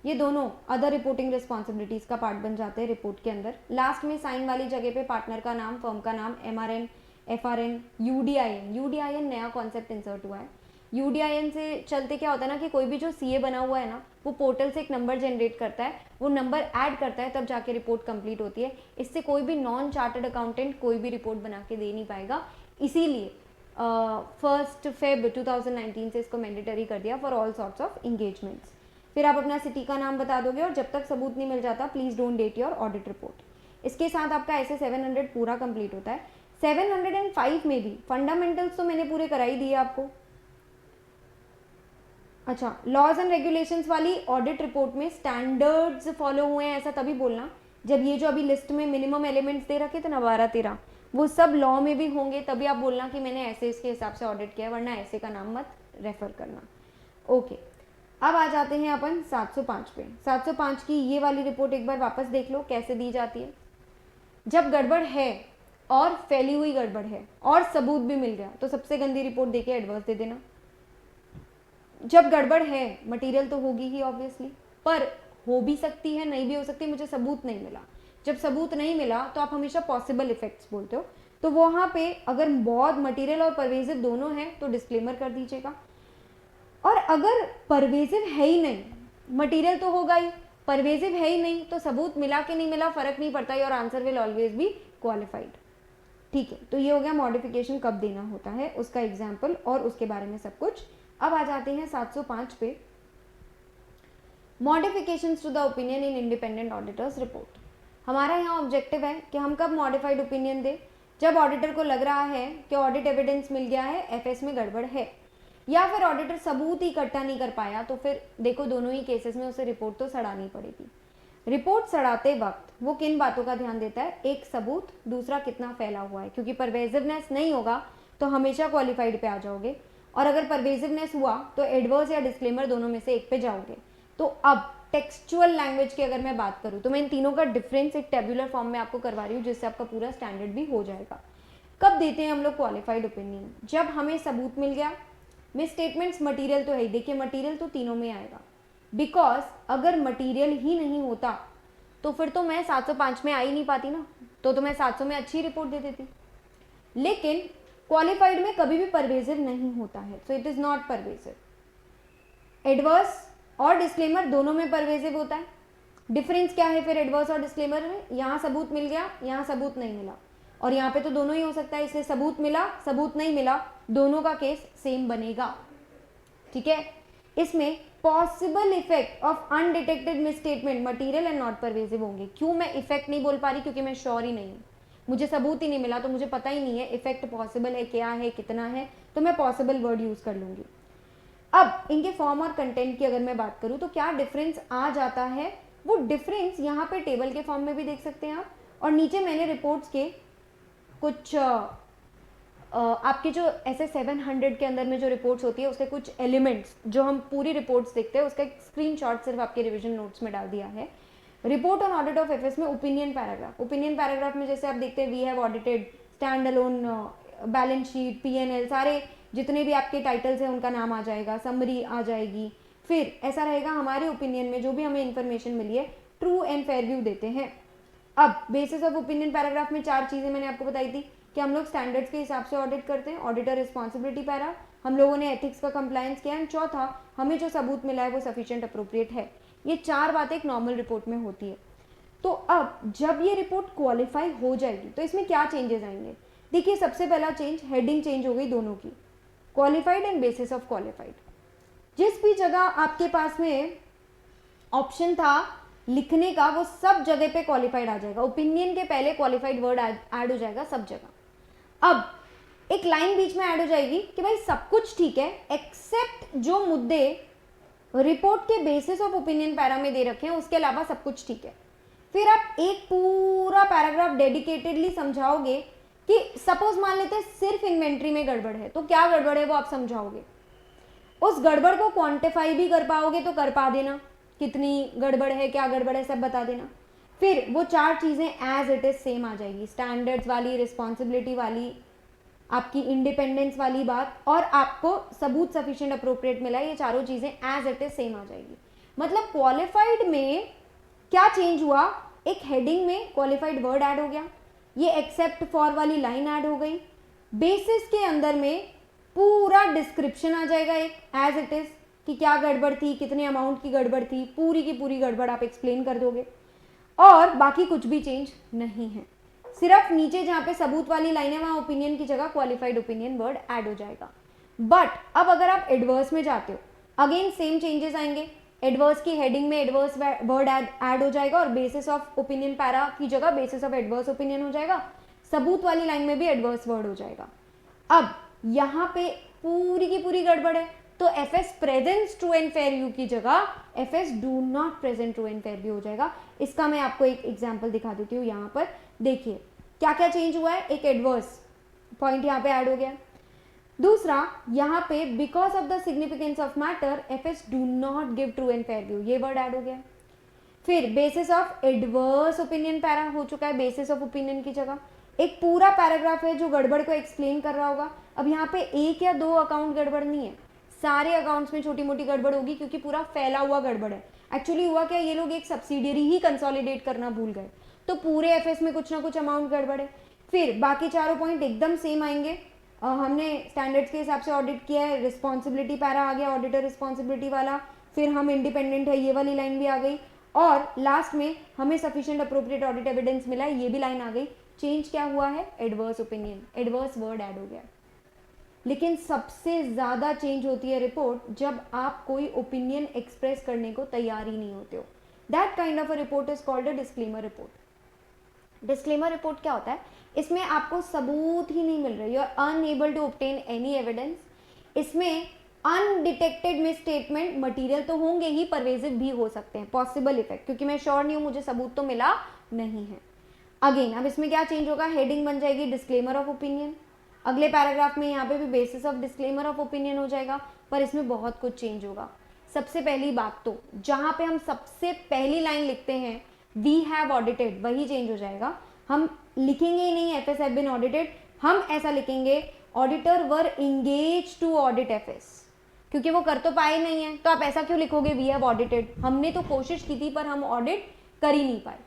Speaker 1: ये दोनों अदर रिपोर्टिंग रिस्पॉन्सिबिलिटीज़ का पार्ट बन जाते हैं रिपोर्ट के अंदर। लास्ट में साइन वाली जगह पे पार्टनर का नाम, फर्म का नाम, MRN, FRN, UDIN, UDIN नया कॉन्सेप्ट इंसर्ट हुआ है। UDIN से चलते क्या होता है ना कि कोई भी जो CA बना हुआ है ना, वो पोर्टल से एक नंबर जनरेट करता है, वो नंबर ऐड करता है, तब जाके रिपोर्ट कंप्लीट होती है। इससे कोई भी नॉन चार्टर्ड अकाउंटेंट कोई भी रिपोर्ट बना के दे नहीं पाएगा, इसीलिए 1 Feb 2019 से इसको मैंडेटरी कर दिया for all sorts of engagements. फिर आप अपना सिटी का नाम बता दोगे, और जब तक सबूत नहीं मिल जाता please don't date your audit report. इसके साथ आपका ऐसे 700 पूरा कंप्लीट होता है। 705 में भी फंडामेंटल्स तो मैंने पूरे करा ही दिए आपको। अच्छा, लॉज एंड रेगुलेशंस वाली ऑडिट रिपोर्ट में स्टैंडर्ड्स फॉलो हुए हैं ऐसा तभी बोलना जब ये जो अभी लिस्ट में मिनिमम एलिमेंट्स दे रखे थे ना 12-13, वो सब लॉ में भी होंगे, तभी आप बोलना कि मैंने ऐसे इसके हिसाब से ऑडिट किया, वरना ऐसे का नाम मत रेफर करना। ओके, अब आ जाते हैं अपन 705 पे। 705 की ये वाली रिपोर्ट एक बार वापस देख लो कैसे दी जाती है। जब गड़बड़ है और फैली हुई गड़बड़ है और सबूत भी मिल गया, तो सबसे गंदी रिपोर्ट देके एडवर्स दे देना। जब गड़बड़ है, मटेरियल तो होगी ही ऑब्वियसली, पर हो भी सकती है, नहीं भी हो सकती, मुझे सबूत नहीं मिला। जब सबूत नहीं मिला तो आप हमेशा पॉसिबल इफेक्ट्स बोलते हो, तो वहां पे अगर बहुत मटेरियल और परवेजिव दोनों है तो डिस्क्लेमर कर दीजिएगा। और अगर परवेजिव है ही नहीं, मटेरियल तो होगा ही, परवेजिव है ही नहीं, तो सबूत मिला कि नहीं मिला फर्क नहीं पड़ता, your answer will always be qualified. ठीक है, तो ये हो गया मॉडिफिकेशन कब देना होता है, उसका एग्जाम्पल और उसके बारे में सब कुछ। अब आ जाते हैं 705 पे, modifications to the opinion in independent auditors report. हमारा यहाँ ऑब्जेक्टिव है कि हम कब मॉडिफाइड ओपिनियन दें, जब ऑडिटर को लग रहा है कि ऑडिट एविडेंस मिल गया है, एफएस में गड़बड़ है, या फिर ऑडिटर सबूत ही इकट्ठा नहीं कर पाया, तो फिर देखो दोनों ही केसेस में उसे रिपोर्ट तो सड़ानी पड़ेगी। रिपोर्ट सड़ाते वक्त वो किन बातों का ध्यान देता है, एक सबूत, दूसरा कितना फैला हुआ है, क्योंकि परवेजिवनेस नहीं होगा तो हमेशा क्वालिफाइड पे आ जाओगे, और अगर परवेजिवनेस हुआ तो एडवर्स या डिस्क्लेमर दोनों में से एक पे जाओगे। तो अब टेक्सचुअल लैंग्वेज की अगर मैं बात करूँ तो मैं इन तीनों का डिफरेंस एक टेबुलर फॉर्म में आपको करवा रही हूँ, जिससे आपका पूरा स्टैंडर्ड भी हो जाएगा। कब देते हैं हम लोग क्वालिफाइड ओपिनियन, जब हमें सबूत मिल गया। मिस स्टेटमेंट्स मटीरियल तो है ही, देखिए मटीरियल तो तीनों में आएगा, बिकॉज अगर मटीरियल ही नहीं होता तो फिर तो मैं 705 में आ ही नहीं पाती ना, तो मैं 700 में अच्छी रिपोर्ट दे देती। लेकिन क्वालिफाइड में कभी भी परवेजिव नहीं होता है, so it is not pervasive. Adverse और डिस्क्लेमर दोनों में परवेजिव होता है। डिफरेंस क्या है फिर एडवर्स और डिस्क्लेमर में, यहाँ सबूत मिल गया, यहाँ सबूत नहीं मिला, और यहाँ पे तो दोनों ही हो सकता है, इसलिए सबूत मिला सबूत नहीं मिला दोनों का केस सेम बनेगा। ठीक है, इसमें possible effect of undetected misstatement material and not pervasive होंगे। क्यों मैं इफेक्ट नहीं बोल पा रही, क्योंकि मैं श्योर ही नहीं हूँ, मुझे सबूत ही नहीं मिला, तो मुझे पता ही नहीं है इफेक्ट पॉसिबल है, क्या है, कितना है, तो मैं पॉसिबल वर्ड यूज कर लूंगी। अब इनके फॉर्म और कंटेंट की अगर मैं बात करूं तो क्या डिफरेंस आ जाता है, वो डिफरेंस यहाँ पे टेबल के फॉर्म में भी देख सकते हैं आप, और नीचे मैंने रिपोर्ट्स के कुछ आपके जो ऐसे 700 के अंदर में जो रिपोर्ट्स होती है उसके कुछ एलिमेंट्स जो हम पूरी रिपोर्ट्स देखते हैं उसका एक स्क्रीनशॉट सिर्फ आपके रिवीजन नोट्स में डाल दिया है। Report on audit of FS में ओपिनियन पैराग्राफ, ओपिनियन पैराग्राफ में जैसे आप देखते हैं we have audited, standalone, balance sheet, PNL, सारे जितने भी आपके टाइटल्स हैं उनका नाम आ जाएगा, समरी आ जाएगी। फिर ऐसा रहेगा हमारे ओपिनियन में जो भी हमें इंफॉर्मेशन मिली है ट्रू एंड फेयर व्यू देते हैं। अब बेसिस ऑफ ओपिनियन पैराग्राफ में 4 चीजें मैंने आपको बताई थी कि हम लोग स्टैंडर्ड्स के हिसाब से ऑडिट करते हैं, ऑडिटर रिस्पॉन्सिबिलिटी पैरा, हम लोगों ने एथिक्स का कंप्लायंस किया, एंड चौथा हमें जो सबूत मिला है वो सफिशिएंट अप्रोप्रिएट है। ये 4 बातें एक नॉर्मल रिपोर्ट में होती है। तो अब जब ये रिपोर्ट क्वालिफाई हो जाएगी तो इसमें क्या चेंजेस आएंगे, देखिए सबसे पहला चेंज, हेडिंग चेंज हो गई दोनों की, qualified and bases of qualified. जिस भी जगह आपके पास में ऑप्शन था लिखने का वो सब जगह पे क्वालिफाइड आ जाएगा, ओपिनियन के पहले क्वालिफाइड वर्ड ऐड हो जाएगा सब जगह। अब एक लाइन बीच में ऐड हो जाएगी कि भाई सब कुछ ठीक है एक्सेप्ट जो मुद्दे रिपोर्ट के बेसिस ऑफ ओपिनियन पैरा में दे रखे हैं उसके अलावा सब कुछ ठीक है। फिर आप एक पूरा पैराग्राफ डेडिकेटेडली समझाओगे कि सपोज मान लेते हैं सिर्फ इन्वेंट्री में गड़बड़ है, तो क्या गड़बड़ है वो आप समझाओगे। उस गड़बड़ को क्वांटिफाई भी कर पाओगे तो कर पा देना, कितनी गड़बड़ है क्या गड़बड़ है सब बता देना। फिर वो 4 चीज़ें एज इट इज सेम आ जाएगी, स्टैंडर्ड्स वाली, रिस्पॉन्सिबिलिटी वाली, आपकी इंडिपेंडेंस वाली बात, और आपको सबूत सफिशिएंट अप्रोप्रिएट मिला, ये चारों चीज़ें एज इट इज सेम आ जाएगी। मतलब क्वालिफाइड में क्या चेंज हुआ, एक हेडिंग में क्वालिफाइड वर्ड ऐड हो गया, ये एक्सेप्ट फॉर वाली लाइन ऐड हो गई, बेसिस के अंदर में पूरा डिस्क्रिप्शन आ जाएगा एक एज इट इज कि क्या गड़बड़ थी, कितने अमाउंट की गड़बड़ थी, पूरी की पूरी गड़बड़ आप एक्सप्लेन कर दोगे, और बाकी कुछ भी चेंज नहीं है। सिर्फ नीचे जहाँ पे सबूत वाली लाइन है वहाँ ओपिनियन की जगह क्वालिफाइड ओपिनियन वर्ड ऐड हो जाएगा। बट अब अगर आप एडवर्स में जाते हो अगेन सेम चेंजेस आएंगे, एडवर्स की हेडिंग में एडवर्स वर्ड ऐड हो जाएगा और बेसिस ऑफ ओपिनियन पैरा की जगह बेसिस ऑफ एडवर्स ओपिनियन हो जाएगा, सबूत वाली लाइन में भी एडवर्स वर्ड हो जाएगा। अब यहाँ पे पूरी की पूरी गड़बड़ है तो F S present true and fair view की जगह F S do not present true and fair view हो जाएगा। इसका मैं आपको एक एग्जाम्पल दिखा देती हूँ। यहाँ पर देखिए क्या क्या चेंज हुआ है, एक एडवर्स पॉइंट यहाँ पे ऐड हो गया, दूसरा यहाँ पे because of the significance of matter F S do not give true and fair view, ये वर्ड ऐड हो गया। फिर basis of adverse opinion para हो चुका है, बेसिस ऑफ ओपिनियन की जगह एक पूरा पैराग्राफ है जो गड़बड़ को एक्सप्लेन कर रहा होगा। अब यहाँ पे 1 या 2 अकाउंट गड़बड़ नहीं है, सारे अकाउंट्स में छोटी मोटी गड़बड़ होगी क्योंकि पूरा फैला हुआ गड़बड़ है। एक्चुअली हुआ क्या, ये लोग एक सब्सिडियरी ही कंसोलिडेट करना भूल गए तो पूरे एफएस में कुछ ना कुछ अमाउंट गड़बड़ है। फिर बाकी चारों पॉइंट एकदम सेम आएंगे। हमने स्टैंडर्ड्स के हिसाब से ऑडिट किया है, रिस्पॉन्सिबिलिटी पैरा आ गया ऑडिटर रिस्पॉन्सिबिलिटी वाला, फिर हम इंडिपेंडेंट है ये वाली लाइन भी आ गई, और लास्ट में हमें सफिशिएंट अप्रोप्रिएट ऑडिट एविडेंस मिला है ये भी लाइन आ गई। चेंज क्या हुआ है, adverse opinion, adverse word add हो गया। लेकिन सबसे ज़्यादा चेंज होती है रिपोर्ट जब आप कोई ओपिनियन एक्सप्रेस करने को तैयार ही नहीं होते हो। That kind of a report is called a disclaimer report. Disclaimer report क्या होता है, इसमें आपको सबूत ही नहीं मिल रही, you are unable to obtain any evidence. इसमें अनडिटेक्टेड मिस स्टेटमेंट मटीरियल तो होंगे ही, परवेजिव भी हो सकते हैं, पॉसिबल इफेक्ट, क्योंकि मैं श्योर नहीं हूँ, मुझे सबूत तो मिला नहीं है। अगेन अब इसमें क्या चेंज होगा, हेडिंग बन जाएगी डिस्क्लेमर ऑफ ओपिनियन, अगले पैराग्राफ में यहाँ पे भी basis of disclaimer of opinion हो जाएगा, पर इसमें बहुत कुछ चेंज होगा। सबसे पहली बात तो जहाँ पे हम सबसे पहली लाइन लिखते हैं वी हैव ऑडिटेड, वही चेंज हो जाएगा। हम लिखेंगे ही नहीं एफएस हैव बीन ऑडिटेड, हम ऐसा लिखेंगे auditor were engage to audit FS, क्योंकि वो कर तो पाए नहीं है, तो आप ऐसा क्यों लिखोगे वी हैव ऑडिटेड, हमने तो कोशिश की थी पर हम ऑडिट कर ही नहीं पाए।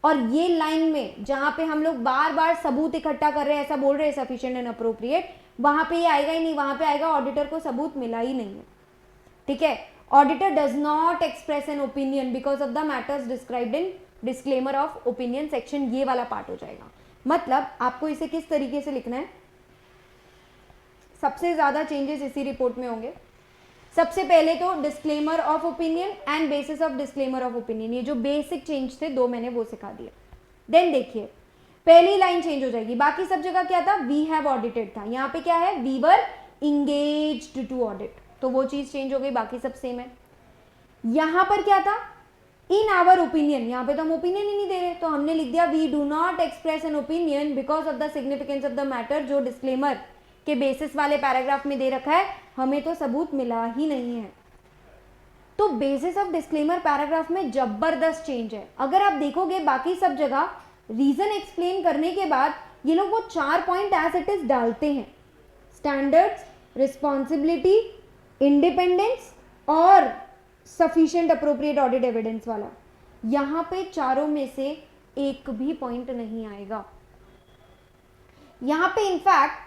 Speaker 1: और ये लाइन में जहां पे हम लोग बार बार सबूत इकट्ठा कर रहे हैं, ऐसा बोल रहे हैं सफिशिएंट एंड अप्रोप्रिएट, वहां पे ये आएगा ही नहीं, वहां पे आएगा ऑडिटर को सबूत मिला ही नहीं है। ठीक है, auditor does not express an opinion because of the matters described in disclaimer of opinion section, ये वाला पार्ट हो जाएगा। मतलब आपको इसे किस तरीके से लिखना है, सबसे ज्यादा चेंजेस इसी रिपोर्ट में होंगे। सबसे पहले तो disclaimer of opinion and bases of disclaimer of opinion, ये जो बेसिक चेंज थे 2 मैंने वो सिखा दिए। देन देखिए पहली लाइन चेंज हो जाएगी, बाकी सब जगह क्या था, वी हैव ऑडिटेड था, यहाँ पे क्या है, we were engaged to audit, तो वो चीज चेंज हो गई, बाकी सब सेम है। यहाँ पर क्या था, इन आवर ओपिनियन, यहाँ पे तो हम ओपिनियन ही नहीं दे रहे, तो हमने लिख दिया we do not express an opinion because of the significance of the matter, जो डिस्क्लेमर के बेसिस वाले पैराग्राफ में दे रखा है, हमें तो सबूत मिला ही नहीं है। तो बेसिस ऑफ डिस्क्लेमर पैराग्राफ में जबरदस्त चेंज है। अगर आप देखोगे बाकी सब जगह रीजन एक्सप्लेन करने के बाद ये लोग वो 4 पॉइंट एज इट इज डालते हैं, स्टैंडर्ड्स, रिस्पॉन्सिबिलिटी, इंडिपेंडेंस और सफिशिएंट अप्रोप्रिएट ऑडिट एविडेंस वाला। यहाँ पे चारों में से एक भी पॉइंट नहीं आएगा। यहाँ पे in fact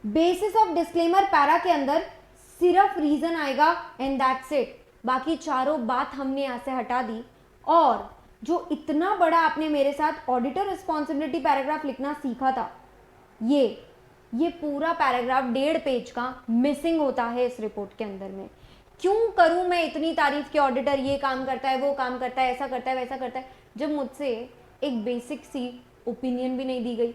Speaker 1: basis of disclaimer para के अंदर सिर्फ रीजन आएगा एंड दैट्स इट, बाकी चारों बात हमने यहाँ से हटा दी। और जो इतना बड़ा आपने मेरे साथ ऑडिटर रिस्पॉन्सिबिलिटी पैराग्राफ लिखना सीखा था, ये पूरा पैराग्राफ 1.5 पेज का मिसिंग होता है इस रिपोर्ट के अंदर में। क्यों करूं मैं इतनी तारीफ कि ऑडिटर ये काम करता है, वो काम करता है, ऐसा करता है, वैसा करता है, जब मुझसे एक बेसिक सी ओपिनियन भी नहीं दी गई।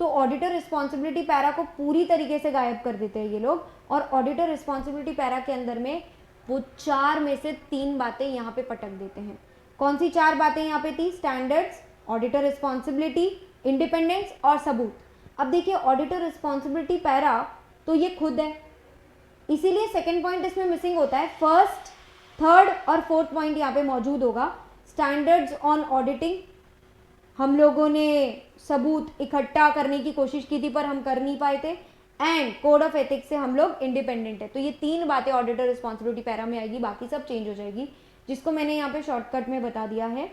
Speaker 1: तो ऑडिटर रिस्पॉन्सिबिलिटी पैरा को पूरी तरीके से गायब कर देते हैं ये लोग, और ऑडिटर रिस्पॉन्सिबिलिटी पैरा के अंदर में वो 4 में से 3 बातें यहाँ पे पटक देते हैं। कौन सी 4 बातें यहाँ पे थी? स्टैंडर्ड्स, ऑडिटर रिस्पॉन्सिबिलिटी, इंडिपेंडेंस और सबूत। अब देखिए ऑडिटर रिस्पॉन्सिबिलिटी पैरा तो ये खुद है, इसीलिए सेकंड पॉइंट इसमें मिसिंग होता है। फर्स्ट, थर्ड और फोर्थ पॉइंट यहाँ पे मौजूद होगा। स्टैंडर्ड्स ऑन ऑडिटिंग, हम लोगों ने सबूत इकट्ठा करने की कोशिश की थी पर हम कर नहीं पाए थे, एंड कोड ऑफ एथिक्स से हम लोग इंडिपेंडेंट है। तो ये 3 बातें ऑडिटर रिस्पॉन्सिबिलिटी पैरा में आएगी, बाकी सब चेंज हो जाएगी, जिसको मैंने यहाँ पे शॉर्टकट में बता दिया है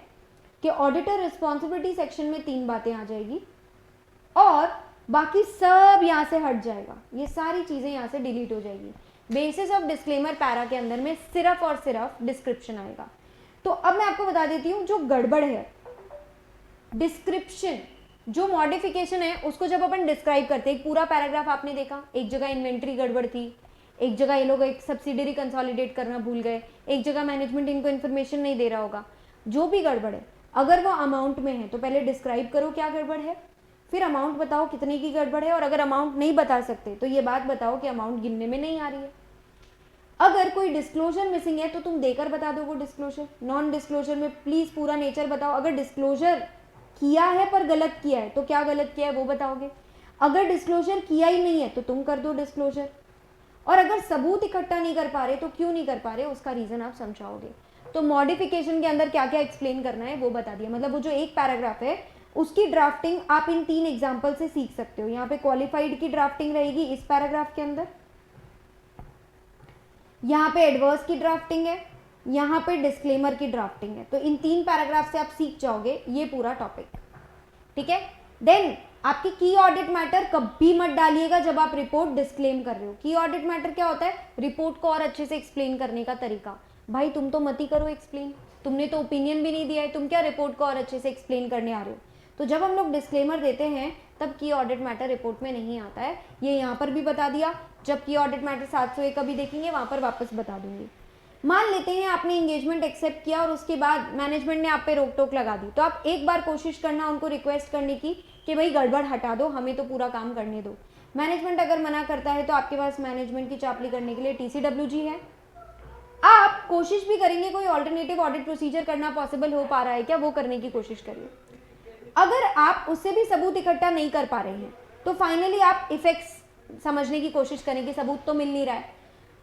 Speaker 1: कि ऑडिटर रिस्पॉन्सिबिलिटी सेक्शन में 3 बातें आ जाएगी और बाकी सब यहाँ से हट जाएगा, ये सारी चीजें यहाँ से डिलीट हो जाएगी। बेसिस ऑफ डिस्क्लेमर पैरा के अंदर में सिर्फ और सिर्फ डिस्क्रिप्शन आएगा। तो अब मैं आपको बता देती हूँ जो गड़बड़ है, डिस्क्रिप्शन जो मॉडिफिकेशन है उसको जब अपन डिस्क्राइब करते हैं, एक पूरा पैराग्राफ आपने देखा, एक जगह इन्वेंट्री गड़बड़ थी, एक जगह ये लोग एक सब्सिडरी कंसोलिडेट करना भूल गए, एक जगह मैनेजमेंट इनको इन्फॉर्मेशन नहीं दे रहा होगा, जो भी गड़बड़ है अगर वो अमाउंट में है तो पहले डिस्क्राइब करो क्या गड़बड़ है, फिर अमाउंट बताओ कितने की गड़बड़ है, और अगर अमाउंट नहीं बता सकते तो ये बात बताओ कि अमाउंट गिनने में नहीं आ रही है। अगर कोई डिस्क्लोजर मिसिंग है तो तुम देकर बता दो वो डिस्क्लोजर। नॉन डिस्क्लोजर में प्लीज पूरा नेचर बताओ। अगर डिस्क्लोजर किया है पर गलत किया है तो क्या गलत किया है वो बताओगे। अगर डिस्क्लोजर किया ही नहीं है तो तुम कर दो डिस्क्लोजर, और अगर सबूत इकट्ठा नहीं कर पा रहे तो क्यों नहीं कर पा रहे उसका रीजन आप समझाओगे। तो मॉडिफिकेशन के अंदर क्या क्या एक्सप्लेन करना है वो बता दिया। मतलब वो जो एक पैराग्राफ है उसकी ड्राफ्टिंग आप इन 3 एग्जाम्पल से सीख सकते हो। यहाँ पे क्वालिफाइड की ड्राफ्टिंग रहेगी इस पैराग्राफ के अंदर, यहाँ पे एडवर्स की ड्राफ्टिंग है, यहाँ पे डिस्क्लेमर की ड्राफ्टिंग है। तो इन 3 पैराग्राफ से आप सीख जाओगे ये पूरा टॉपिक, ठीक है। देन आपकी की ऑडिट मैटर कभी मत डालिएगा जब आप रिपोर्ट डिस्क्लेम कर रहे हो। की ऑडिट मैटर क्या होता है? रिपोर्ट को और अच्छे से एक्सप्लेन करने का तरीका। भाई तुम तो मत ही करो एक्सप्लेन, तुमने तो ओपिनियन भी नहीं दिया है, तुम क्या रिपोर्ट को और अच्छे से एक्सप्लेन करने आ रहे हो। तो जब हम लोग डिस्क्लेमर देते हैं तब की ऑडिट मैटर रिपोर्ट में नहीं आता है, ये यहाँ पर भी बता दिया। जब की ऑडिट मैटर 701 का भी देखेंगे वहाँ पर वापस बता दूंगी। मान लेते हैं आपने एंगेजमेंट एक्सेप्ट किया और उसके बाद मैनेजमेंट ने आप पे रोक टोक लगा दी, तो आप एक बार कोशिश करना उनको रिक्वेस्ट करने की कि भाई गड़बड़ हटा दो, हमें तो पूरा काम करने दो। मैनेजमेंट अगर मना करता है तो आपके पास मैनेजमेंट की चापली करने के लिए TCWG है। आप कोशिश भी करेंगे कोई ऑल्टरनेटिव ऑडिट प्रोसीजर करना पॉसिबल हो पा रहा है क्या, वो करने की कोशिश करिए। अगर आप उससे भी सबूत इकट्ठा नहीं कर पा रहे हैं तो फाइनली आप इफेक्ट्स समझने की कोशिश करें कि सबूत तो मिल नहीं रहा है।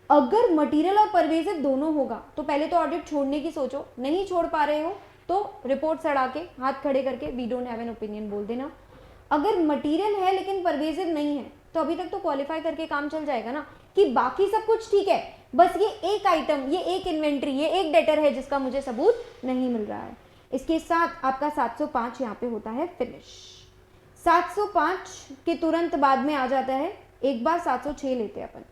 Speaker 1: अगर मटेरियल और परवेजिव दोनों होगा तो पहले तो ऑडिट छोड़ने की सोचो, नहीं छोड़ पा रहे हो तो रिपोर्ट सड़ा के हाथ खड़े करके we don't have an opinion बोल देना। अगर मटेरियल है लेकिन परवेजिव नहीं है तो अभी तक तो क्वालिफाई करके काम चल जाएगा ना, कि बाकी सब कुछ ठीक है, बस ये एक आइटम, ये एक इन्वेंट्री, ये एक डेटर है जिसका मुझे सबूत नहीं मिल रहा है। इसके साथ आपका 705 यहाँ पे होता है फिनिश। 705 के तुरंत बाद में आ जाता है एक बार 706 लेते हैं अपन,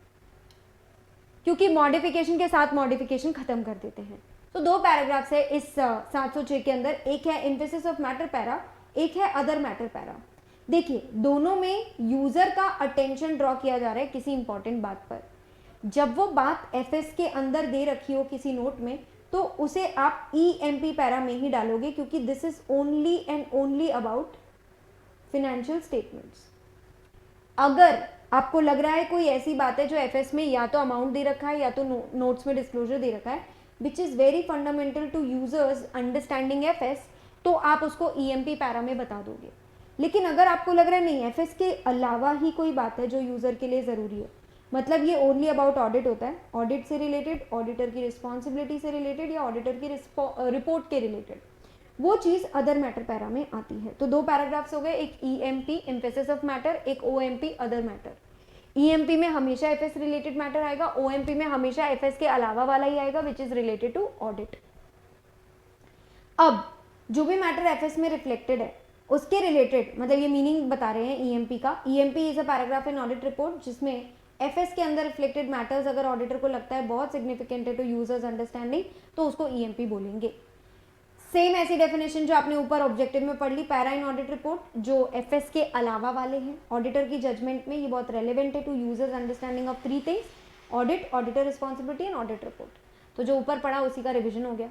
Speaker 1: क्योंकि मॉडिफिकेशन के साथ मॉडिफिकेशन खत्म कर देते हैं। तो 2 पैराग्राफ्स है इस 706 के अंदर, एक है एम्फेसिस ऑफ मैटर पैरा, एक है अदर मैटर पैरा। देखिए दोनों में यूजर का अटेंशन ड्रॉ किया जा रहा है किसी इंपॉर्टेंट बात पर। जब वो बात एफएस के अंदर दे रखी हो किसी नोट में तो उसे आप EMP पैरा में ही डालोगे, क्योंकि this is only and only about financial statements. अगर आपको लग रहा है कोई ऐसी बात है जो एफएस में या तो अमाउंट दे रखा है या तो नोट्स में डिस्क्लोजर दे रखा है, which is very fundamental to users understanding FS, तो आप उसको EMP पैरा में बता दोगे। लेकिन अगर आपको लग रहा है नहीं एफएस के अलावा ही कोई बात है जो यूजर के लिए जरूरी है, मतलब ये ओनली अबाउट ऑडिट होता है, ऑडिट से रिलेटेड, ऑडिटर की रिस्पॉन्सिबिलिटी से रिलेटेड या ऑडिटर की रिपोर्ट के रिलेटेड, वो चीज अदर मैटर पैरा में आती है। तो 2 पैराग्राफ्स हो गए, एक EMP एम्फेसिस ऑफ मैटर, एक OMP अदर मैटर। EMP में हमेशा एफएस रिलेटेड मैटर आएगा, OMP में हमेशा एफएस के अलावा वाला ही आएगा which is related to audit. अब जो भी मैटर एफएस में रिफ्लेक्टेड है उसके रिलेटेड, मतलब ये मीनिंग बता रहे हैं EMP का। EMP is a paragraph in audit report जिसमें एफएस के अंदर रिफ्लेक्टेड मैटर्स अगर ऑडिटर को लगता है बहुत सिग्निफिकेंट है टू यूजर्स अंडरस्टैंडिंग तो उसको EMP बोलेंगे। सेम ऐसी डेफिनेशन जो आपने ऊपर ऑब्जेक्टिव में पढ़ ली, पैरा इन ऑडिट रिपोर्ट जो एफएस के अलावा वाले हैं ऑडिटर की जजमेंट में, ये बहुत रेलेवेंट है to users understanding of 3 things, audit, auditor responsibility and audit report. तो जो ऊपर पढ़ा उसी का रिविजन हो गया।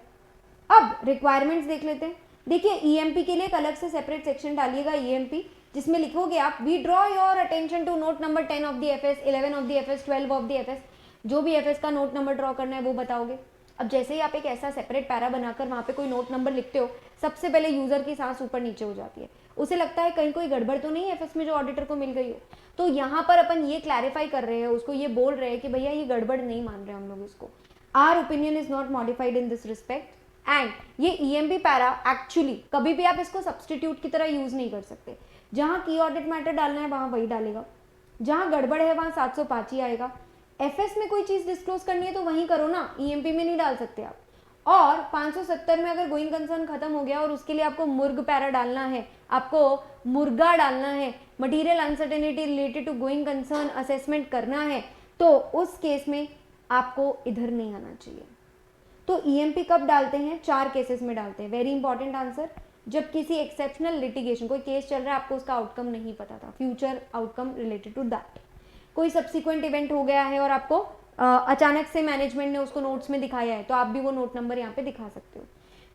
Speaker 1: अब रिक्वायरमेंट्स देख लेते हैं। देखिए EMP के लिए एक अलग से सेपरेट सेक्शन डालिएगा EMP, जिसमें लिखोगे आप we draw your attention to note number 10 of the FS, 11 of the FS, 12 of the FS, जो भी एफएस का नोट नंबर ड्रॉ करना है वो बताओगे। अब जैसे ही आप एक ऐसा सेपरेट पैरा बनाकर वहाँ पे कोई नोट नंबर लिखते हो, सबसे पहले यूजर की सांस ऊपर नीचे हो जाती है, उसे लगता है कहीं कोई गड़बड़ तो नहीं है एफएस में जो ऑडिटर को मिल गई हो। तो यहाँ पर अपन ये क्लैरिफाई कर रहे हैं, उसको ये बोल रहे हैं कि भैया ये गड़बड़ नहीं मान रहे हम लोग इसको, our opinion is not modified in this respect. And ये ईएमपी पैरा एक्चुअली कभी भी आप इसको सब्सटीट्यूट की तरह यूज नहीं कर सकते। जहां की ऑडिट मैटर डालना है वहां वही डालेगा, जहां गड़बड़ है वहां 705 ही आएगा। एफएस में कोई चीज डिस्क्लोज करनी है तो वहीं करो ना, ईएमपी में नहीं डाल सकते आप। और 570 में अगर गोइंग कंसर्न खत्म हो गया और उसके लिए आपको मुर्ग पैरा डालना है, आपको मुर्गा डालना है, material uncertainty related to going concern assessment करना है, तो उस केस में आपको इधर नहीं आना चाहिए। तो ईएमपी कब डालते हैं? 4 केसेस में डालते हैं। वेरी इंपॉर्टेंट आंसर, जब किसी एक्सेप्शनल लिटिगेशन, कोई केस चल रहा है, आपको उसका आउटकम नहीं पता था, future outcome related to that, कोई सब्सिक्वेंट इवेंट हो गया है और आपको अचानक से मैनेजमेंट ने उसको नोट्स में दिखाया है, तो आप भी वो नोट नंबर यहाँ पे दिखा सकते हो।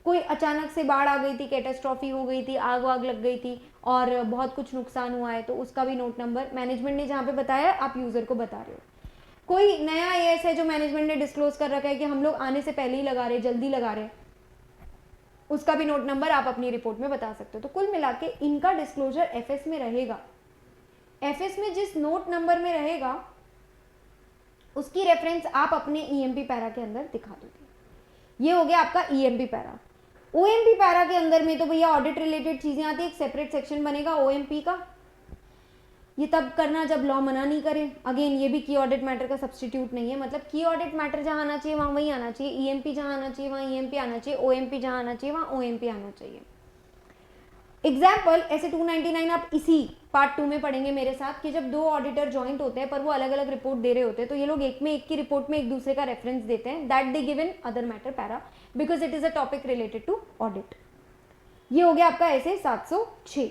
Speaker 1: कोई अचानक से बाढ़ आ गई थी, कैटास्ट्रॉफी हो गई थी, आग वाग लग गई थी और बहुत कुछ नुकसान हुआ है, तो उसका भी नोट नंबर मैनेजमेंट ने जहाँ पे बताया आप यूजर को बता रहे हो। कोई नया एएस है जो मैनेजमेंट ने डिस्क्लोज कर रखा है कि हम लोग आने से पहले ही लगा रहे, जल्दी लगा रहे, उसका भी नोट नंबर आप अपनी रिपोर्ट में बता सकते हो। तो कुल मिला के इनका डिस्क्लोजर एफएस में रहेगा। एफएस में जिस नोट नंबर में रहेगा उसकी रेफरेंस आप अपने ईएमपी पैरा के अंदर दिखा दोगे। ये हो गया आपका ईएमपी पैरा। ओएमपी पैरा के अंदर में तो भैया ऑडिट रिलेटेड चीजें आती है, एक सेपरेट सेक्शन बनेगा ओएमपी का। ये तब करना जब लॉ मना नहीं करे। अगेन ये भी की ऑडिट मैटर का सब्सटीट्यूट नहीं है, मतलब की ऑडिट मैटर जहां आना चाहिए वहां वही आना चाहिए, ईएमपी जहां आना चाहिए वहां ईएमपी आना चाहिए, ओएमपी जहां आना चाहिए वहां ओएमपी आना चाहिए। एग्जाम्पल ऐसे 299 आप इसी पार्ट 2 में पढ़ेंगे मेरे साथ कि जब 2 ऑडिटर ज्वाइंट होते हैं पर वो अलग अलग रिपोर्ट दे रहे होते हैं, तो ये लोग एक की रिपोर्ट में एक दूसरे का रेफरेंस देते हैं, that they give in other matter para because it is a topic related to audit. ये हो गया आपका SA 706।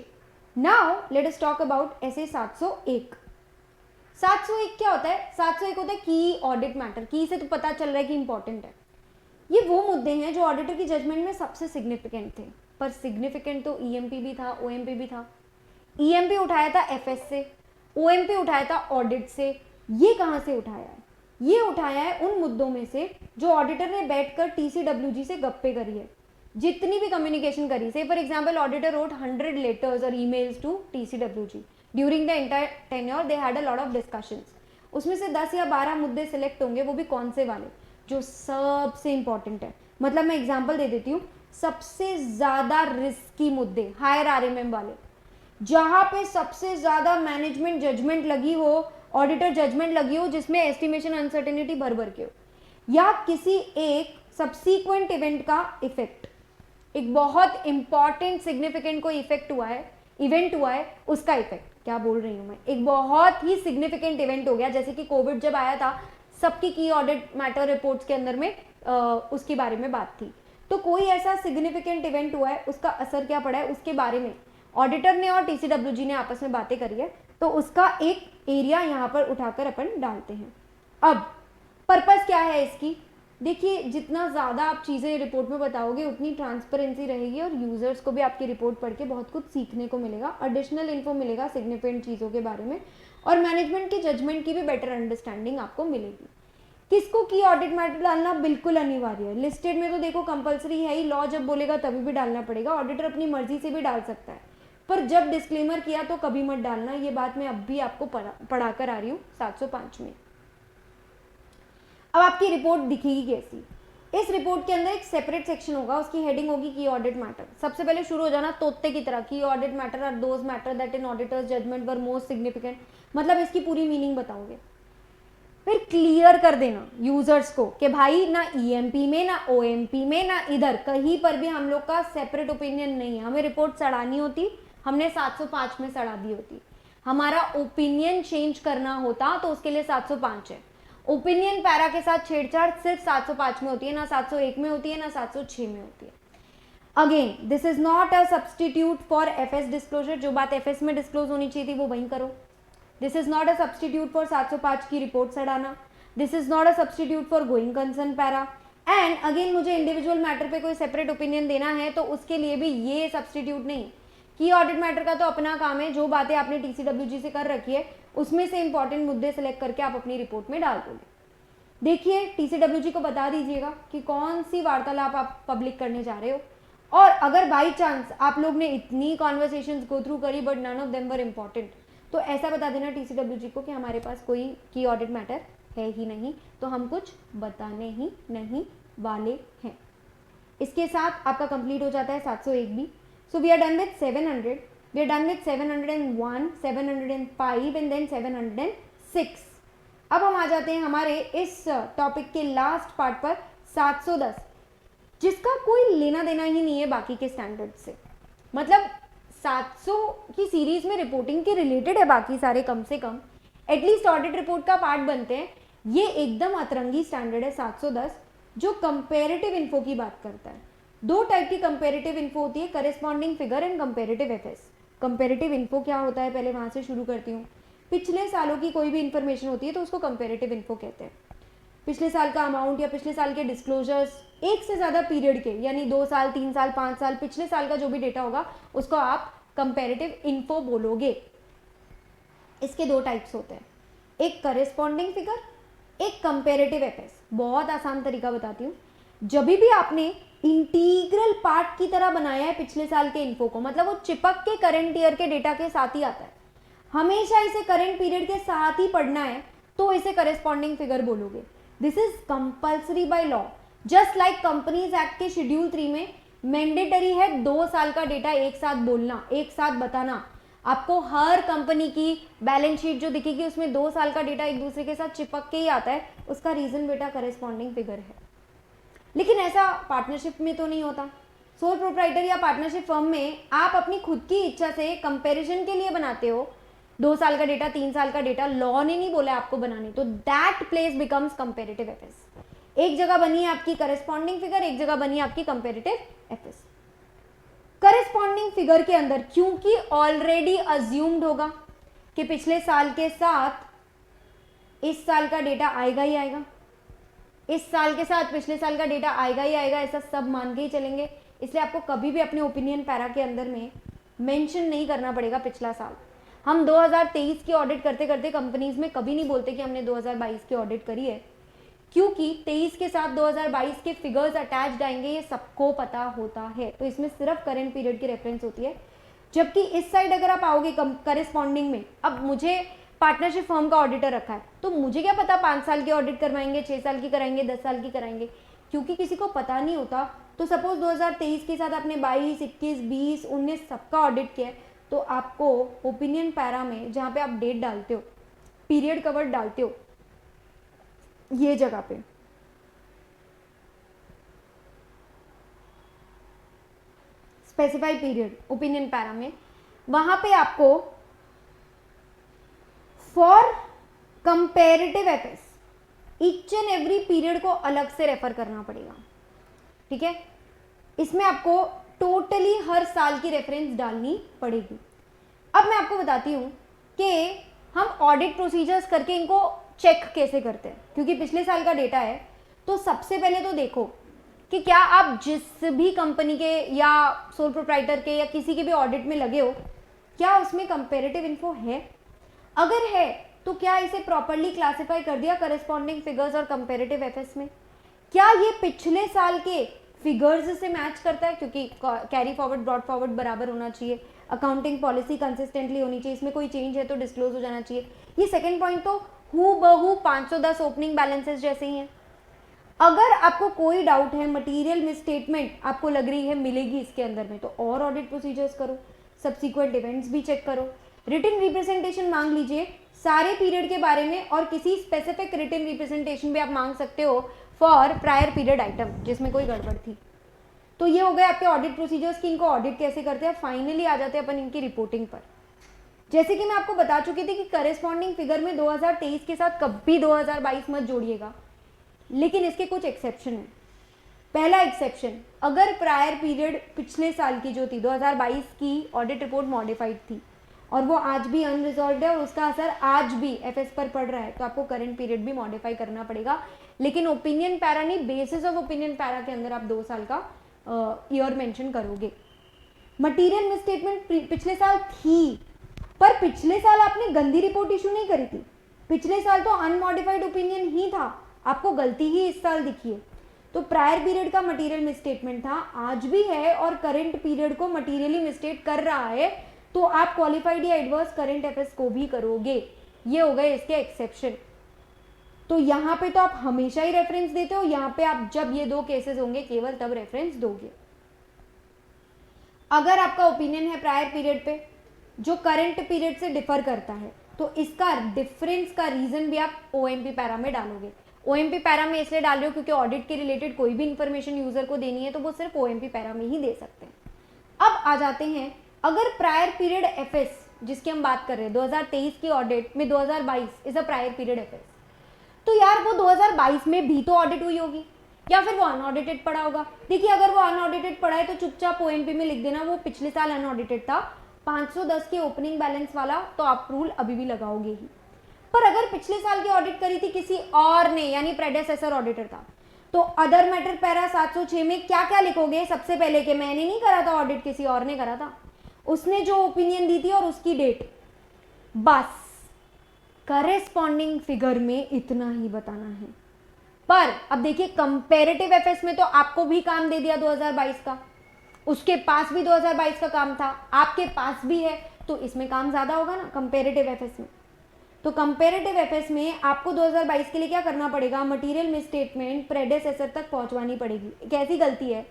Speaker 1: Now let us talk about SA 701। 701 क्या होता है? 701 होता है की ऑडिट मैटर। की से तो पता चल रहा है कि इंपॉर्टेंट है। ये वो मुद्दे हैं जो ऑडिटर की जजमेंट में सबसे सिग्निफिकेंट थे, पर सिग्निफिकेंट तो ईएमपी भी था, ओएमपी भी था। ईएमपी उठाया था एफएस से, ओएमपी उठाया था ऑडिट से। ये कहां से उठाया है? ये उठाया है उन मुद्दों में से जो ऑडिटर ने बैठकर टीसीडब्ल्यूजी से गप्पे करी है, जितनी भी कम्युनिकेशन करी। Say for example auditor wrote 100 letters और emails to TCWG during the entire tenure, they had a lot of discussions. उसमें से 10 या 12 मुद्दे सिलेक्ट होंगे, वो भी कौन से वाले जो सबसे इंपॉर्टेंट है। मतलब मैं एग्जांपल दे देती हूँ, सबसे ज्यादा रिस्की मुद्दे, हायर आरएमएम वाले, जहां पे सबसे ज्यादा मैनेजमेंट जजमेंट लगी हो, ऑडिटर जजमेंट लगी हो, जिसमें एस्टिमेशन अनसर्टेनिटी भर भर के हो, या किसी एक सब्सीक्वेंट इवेंट का इफेक्ट, एक बहुत इंपॉर्टेंट सिग्निफिकेंट कोई इफेक्ट हुआ है, इवेंट हुआ है, उसका इफेक्ट। क्या बोल रही हूं मैं? एक बहुत ही सिग्निफिकेंट इवेंट हो गया, जैसे कि कोविड जब आया था, सबकी की ऑडिट मैटर रिपोर्ट्स के अंदर में उसके बारे में बात थी। तो कोई ऐसा सिग्निफिकेंट इवेंट हुआ है, उसका असर क्या पड़ा है, उसके बारे में ऑडिटर ने और टीसीडब्ल्यूजी ने आपस में बातें करी है, तो उसका एक एरिया यहाँ पर उठाकर अपन डालते हैं। अब पर्पस क्या है इसकी? देखिए, जितना ज़्यादा आप चीज़ें रिपोर्ट में बताओगे उतनी ट्रांसपेरेंसी रहेगी और यूजर्स को भी आपकी रिपोर्ट पढ़ के बहुत कुछ सीखने को मिलेगा, एडिशनल इन्फो मिलेगा सिग्निफिकेंट चीज़ों के बारे में, और मैनेजमेंट की जजमेंट की भी बेटर अंडरस्टैंडिंग आपको मिलेगी। किसको की ऑडिट मैटर डालना बिल्कुल अनिवार्य है। लिस्टेड में तो देखो कंपलसरी है ही, लॉ जब बोलेगा तभी भी डालना पड़ेगा। ऑडिटर अपनी मर्जी से भी डाल सकता है, पर जब डिस्क्लेमर किया तो कभी मत डालना। ये बात मैं अब भी आपको पढ़ाकर आ रही हूँ 705 में। अब आपकी रिपोर्ट दिखेगी कैसी? इस रिपोर्ट के अंदर एक सेपरेट सेक्शन होगा, उसकी हेडिंग होगी की ऑडिट मैटर। सबसे पहले शुरू हो जाना तोते की तरह, key audit matter are those matter that in auditors judgement were most significant. मतलब इसकी पूरी मीनिंग बताओगे, फिर क्लियर कर देना यूजर्स को कि भाई ना ईएमपी में, ना ओएमपी में, ना इधर कहीं पर भी हम लोग का सेपरेट ओपिनियन नहीं है। हमें रिपोर्ट सड़ानी होती, हमने 705 में सड़ा दी होती। हमारा ओपिनियन चेंज करना होता तो उसके लिए 705 है। ओपिनियन पैरा के साथ छेड़छाड़ सिर्फ 705 में होती है, ना 701 में होती है, ना 706 में होती है। Again this is not a substitute for FS disclosure. जो बात एफएस में डिस्क्लोज होनी चाहिए थी वो वहीं करो। This is not a substitute for 705 की रिपोर्ट सड़ाना। This is not a substitute for going concern para. And again मुझे इंडिविजुअल मैटर पे कोई सेपरेट ओपिनियन देना है तो उसके लिए भी ये सब्सटीट्यूट नहीं की ऑडिट मैटर का तो अपना काम है, जो बातें आपने TCWG से कर रखी है उसमें से इंपॉर्टेंट मुद्दे सेलेक्ट करके आप अपनी रिपोर्ट में डाल दोगे। देखिए TCWG को बता दीजिएगा कि कौन सी वार्तालाप आप पब्लिक करने जा रहे हो, और अगर बाई चांस आप लोग ने इतनी कॉन्वर्सेशंस गो थ्रू करी but none of them were important, तो ऐसा बता देना TCWG को कि हमारे पास कोई की ऑडिट मैटर है ही नहीं, तो हम कुछ बताने ही नहीं वाले हैं। इसके साथ आपका कंप्लीट हो जाता है 701 भी। So we are done with 700, we are done with 701, 705 and then 706। अब हम आ जाते हैं हमारे इस टॉपिक के लास्ट पार्ट पर 710, जिसका कोई लेना देना ही नहीं है बाकी के स्टैंडर्ड से। मतलब 700 की सीरीज में रिपोर्टिंग के रिलेटेड है बाकी सारे, कम से कम एटलीस्ट ऑडिट रिपोर्ट का पार्ट बनते हैं। ये एकदम अतरंगी स्टैंडर्ड है 710, जो कंपेरेटिव इन्फो की बात करता है। दो टाइप की कंपेरेटिव इन्फो होती है, corresponding figure and comparative FS. Comparative info क्या होता है, पहले वहां से शुरू करती हूँ। पिछले सालों की कोई भी इंफॉर्मेशन होती है तो उसको कंपेरेटिव इन्फो कहते हैं। पिछले साल का अमाउंट या पिछले साल के डिस्क्लोजर्स, एक से ज़्यादा पीरियड के, यानी 2 साल 3 साल 5 साल पिछले साल का जो भी डेटा होगा उसको आप कंपेरेटिव इन्फो बोलोगे। इसके दो टाइप्स होते हैं, एक करेस्पॉन्डिंग फिगर, एक कंपेरेटिव एफएस। बहुत आसान तरीका बताती हूँ। जब भी आपने इंटीग्रल पार्ट की तरह बनाया है पिछले साल के इन्फो को, मतलब वो चिपक के करंट ईयर के डेटा के साथ ही आता है, हमेशा इसे करंट पीरियड के साथ ही पढ़ना है, तो इसे करेस्पॉन्डिंग फिगर बोलोगे। This is compulsory by law, just like companies act के शेड्यूल 3 में मैंडेटरी है 2 साल का डेटा एक साथ बोलना, एक साथ बताना। आपको हर कंपनी की बैलेंस शीट जो दिखेगी उसमें 2 साल का डेटा एक दूसरे के साथ चिपक के ही आता है। उसका रीजन बेटा करेस्पॉन्डिंग फिगर है। लेकिन ऐसा पार्टनरशिप में तो नहीं होता। सोल प्रोप्राइटर या पार्टनरशिप फर्म में आप अपनी खुद की इच्छा से कंपैरिजन के लिए बनाते हो 2 साल का डेटा, 3 साल का डेटा, लॉ ने नहीं बोला आपको बनाने, तो that place becomes comparative FS. एक जगह बनी है आपकी करेस्पॉन्डिंग फिगर, एक जगह बनी है आपकी कंपेरेटिव एफएस। करेस्पॉन्डिंग फिगर के अंदर क्योंकि ऑलरेडी अज्यूम्ड होगा कि पिछले साल के साथ इस साल का डेटा आएगा ही आएगा, इस साल के साथ पिछले साल का डेटा आएगा ही आएगा, ऐसा सब मान के ही चलेंगे। इसलिए आपको कभी भी अपने ओपिनियन पैरा के अंदर में मेंशन नहीं करना पड़ेगा पिछला साल। हम 2023 की ऑडिट करते करते कंपनीज में कभी नहीं बोलते कि हमने 2022 की ऑडिट करी है, क्योंकि 23 के साथ 2022 के फिगर्स अटैच्ड आएंगे, ये सबको पता होता है। तो इसमें सिर्फ करंट पीरियड की रेफरेंस होती है। जबकि इस साइड अगर आप आओगे करेस्पॉन्डिंग में, अब मुझे पार्टनरशिप फर्म का ऑडिटर रखा है, तो मुझे क्या पता 5 साल की ऑडिट करवाएंगे, 6 साल की कराएंगे, 10 साल की कराएंगे, क्योंकि किसी को पता नहीं होता। तो सपोज 2023 के साथ आपने 22, 21, 20, 19 सबका ऑडिट किया है, तो आपको ओपिनियन पैरा में जहाँ पे आप डेट डालते हो, पीरियड कवर डालते हो, ये जगह पे स्पेसिफाई पीरियड ओपिनियन पैरा में, वहां पे आपको for comparative FS each and every period को अलग से रेफर करना पड़ेगा। ठीक है, इसमें आपको टोटली हर साल की रेफरेंस डालनी पड़ेगी। अब मैं आपको बताती हूँ कि हम ऑडिट प्रोसीजर्स करके इनको चेक कैसे करते हैं, क्योंकि पिछले साल का डेटा है। तो सबसे पहले तो देखो कि क्या आप जिस भी कंपनी के या सोल प्रोप्राइटर के या किसी के भी ऑडिट में लगे हो, क्या उसमें कंपेरेटिव इन्फो है। अगर है तो क्या इसे प्रॉपरली क्लासिफाई कर दिया करेस्पॉन्डिंग फिगर्स और कंपेरेटिव एफएस में। क्या ये पिछले साल के फिगर्स से मैच करता है, क्योंकि कैरी फॉरवर्ड ब्रॉड फॉरवर्ड बराबर होना चाहिए, अकाउंटिंग पॉलिसी कंसिस्टेंटली होनी चाहिए, इसमें कोई चेंज है तो डिस्क्लोज हो जाना चाहिए। ये सेकंड पॉइंट तो हूबहू 510 ओपनिंग बैलेंसेस जैसे ही हैं। अगर आपको कोई डाउट है, मटेरियल मिसस्टेटमेंट आपको लग रही है मिलेगी इसके अंदर में, तो और ऑडिट प्रोसीजर्स करो, सब्सिक्वेंट इवेंट्स भी चेक करो, रिटन रिप्रेजेंटेशन मांग लीजिए सारे पीरियड के बारे में, और किसी स्पेसिफिक रिटन रिप्रेजेंटेशन भी आप मांग सकते हो फॉर प्रायर पीरियड आइटम जिसमें कोई गड़बड़ थी। तो ये हो गए आपके ऑडिट प्रोसीजर्स कि इनको ऑडिट कैसे करते हैं। फाइनली आ जाते हैं अपन इनकी रिपोर्टिंग पर। जैसे कि मैं आपको बता चुकी थी कि करेस्पॉन्डिंग फिगर में 2023 के साथ कभी 2022 मत जोड़िएगा, लेकिन इसके कुछ एक्सेप्शन है। पहला एक्सेप्शन, अगर प्रायर पीरियड पिछले साल की जो थी 2022 की ऑडिट रिपोर्ट मॉडिफाइड थी और वो आज भी अनरिजॉल्व है और उसका असर आज भी एफएस पर पड़ रहा है, तो आपको करंट पीरियड भी मॉडिफाई करना पड़ेगा। लेकिन ओपिनियन पैरा नहीं, बेसिस ऑफ ओपिनियन पैरा के अंदर आप 2 साल का ईयर मेंशन करोगे। मटेरियल मिसस्टेटमेंट पिछले साल थी, पर पिछले साल आपने गंदी रिपोर्ट इशू नहीं करी थी, पिछले साल तो अनमॉडिफाइड ओपिनियन ही था, आपको गलती ही इस साल दिखी है। तो प्रायर पीरियड का मटेरियल मिसस्टेटमेंट था, आज भी है, और करंट पीरियड को मटेरियली मिसस्टेट कर रहा है, तो आप क्वालिफाइड या एडवर्स करंट अफेयर्स को भी करोगे। ये हो गए इसके एक्सेप्शन। तो यहाँ पे तो आप हमेशा ही रेफरेंस देते हो, यहाँ पे आप जब ये दो केसेस होंगे केवल तब रेफरेंस दोगे। अगर आपका ओपिनियन है प्रायर पीरियड पे जो करंट पीरियड से डिफर करता है, तो इसका डिफरेंस का रीजन भी आप ओएमपी पैरा में डालोगे। ओएमपी पैरा में इसलिए डाल रहे हो क्योंकि ऑडिट के रिलेटेड कोई भी इंफॉर्मेशन यूजर को देनी है तो वो सिर्फ ओएमपी पैरा में ही दे सकते हैं। अब आ जाते हैं, अगर प्रायर पीरियड एफएस जिसकी हम बात कर रहे हैं 2023 की ऑडिट में 2022 is a prior period FS, तो यार वो 2022 में भी तो ऑडिट हुई होगी या फिर वो अनऑडिटेड पड़ा होगा। देखिए अगर वो अनऑडिटेड पड़ा है तो चुपचाप ओएमपी में लिख देना वो पिछले साल अनऑडिटेड था, 510 के ओपनिंग बैलेंस वाला, तो आप रूल अभी भी लगाओगे ही। पर अगर पिछले साल की ऑडिट करी थी किसी और ने, यानी प्रेडेसेसर ऑडिटर था, तो अदर मैटर पैरा 706 में क्या क्या लिखोगे? सबसे पहले कि मैंने नहीं करा था ऑडिट, किसी और ने करा था, उसने जो ओपिनियन दी थी और उसकी डेट, बस करेस्पॉन्डिंग फिगर में इतना ही बताना है। पर अब देखिए कंपैरेटिव एफएस में तो आपको भी काम दे दिया 2022 का, उसके पास भी 2022 का काम था, आपके पास भी है, तो इसमें काम ज्यादा होगा ना कंपैरेटिव एफएस में। तो कंपैरेटिव एफएस में आपको 2022 के लिए क्या करना पड़ेगा? मटेरियल मिसस्टेटमेंट प्रेडेसेसर तक पहुंचवानी पड़ेगी। एक ऐसी गलती है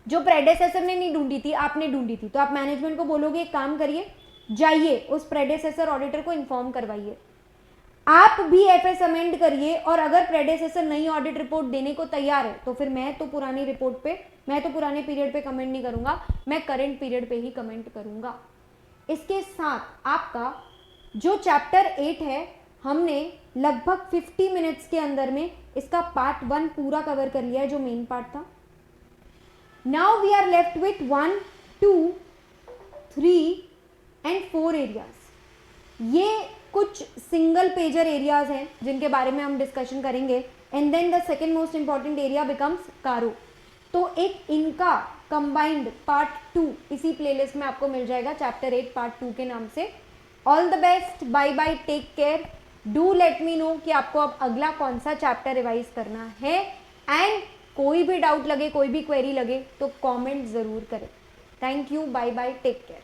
Speaker 1: जो प्रेडेसेसर ने नहीं ढूंढी थी, आपने ढूंढी थी, तो आप मैनेजमेंट को बोलोगे एक काम करिए, जाइए उस प्रेडेसेसर ऑडिटर को इन्फॉर्म करवाइए, आप भी एफएस अमेंड करिए, और अगर प्रेडेसेसर नई ऑडिट रिपोर्ट देने को तैयार है तो फिर मैं तो पुरानी रिपोर्ट पे, मैं तो पुराने पीरियड पे कमेंट नहीं करूंगा, मैं करंट पीरियड पे ही कमेंट करूंगा। इसके साथ आपका जो चैप्टर 8 है, हमने लगभग 50 मिनट्स के अंदर में इसका पार्ट 1 पूरा कवर कर लिया है, जो मेन पार्ट था। Now we are left with 1, 2, 3 and 4 areas. ये कुछ सिंगल पेजर एरियाज हैं जिनके बारे में हम डिस्कशन करेंगे, and then the second most important area becomes CARO. तो एक इनका कंबाइंड पार्ट 2 इसी प्लेलिस्ट में आपको मिल जाएगा, चैप्टर 8 पार्ट 2 के नाम से। All the best, bye bye, take care, do let me know कि आपको अब अगला कौन सा चैप्टर रिवाइज करना है, एंड कोई भी डाउट लगे, कोई भी क्वेरी लगे तो कमेंट जरूर करें। Thank you, bye bye, take care.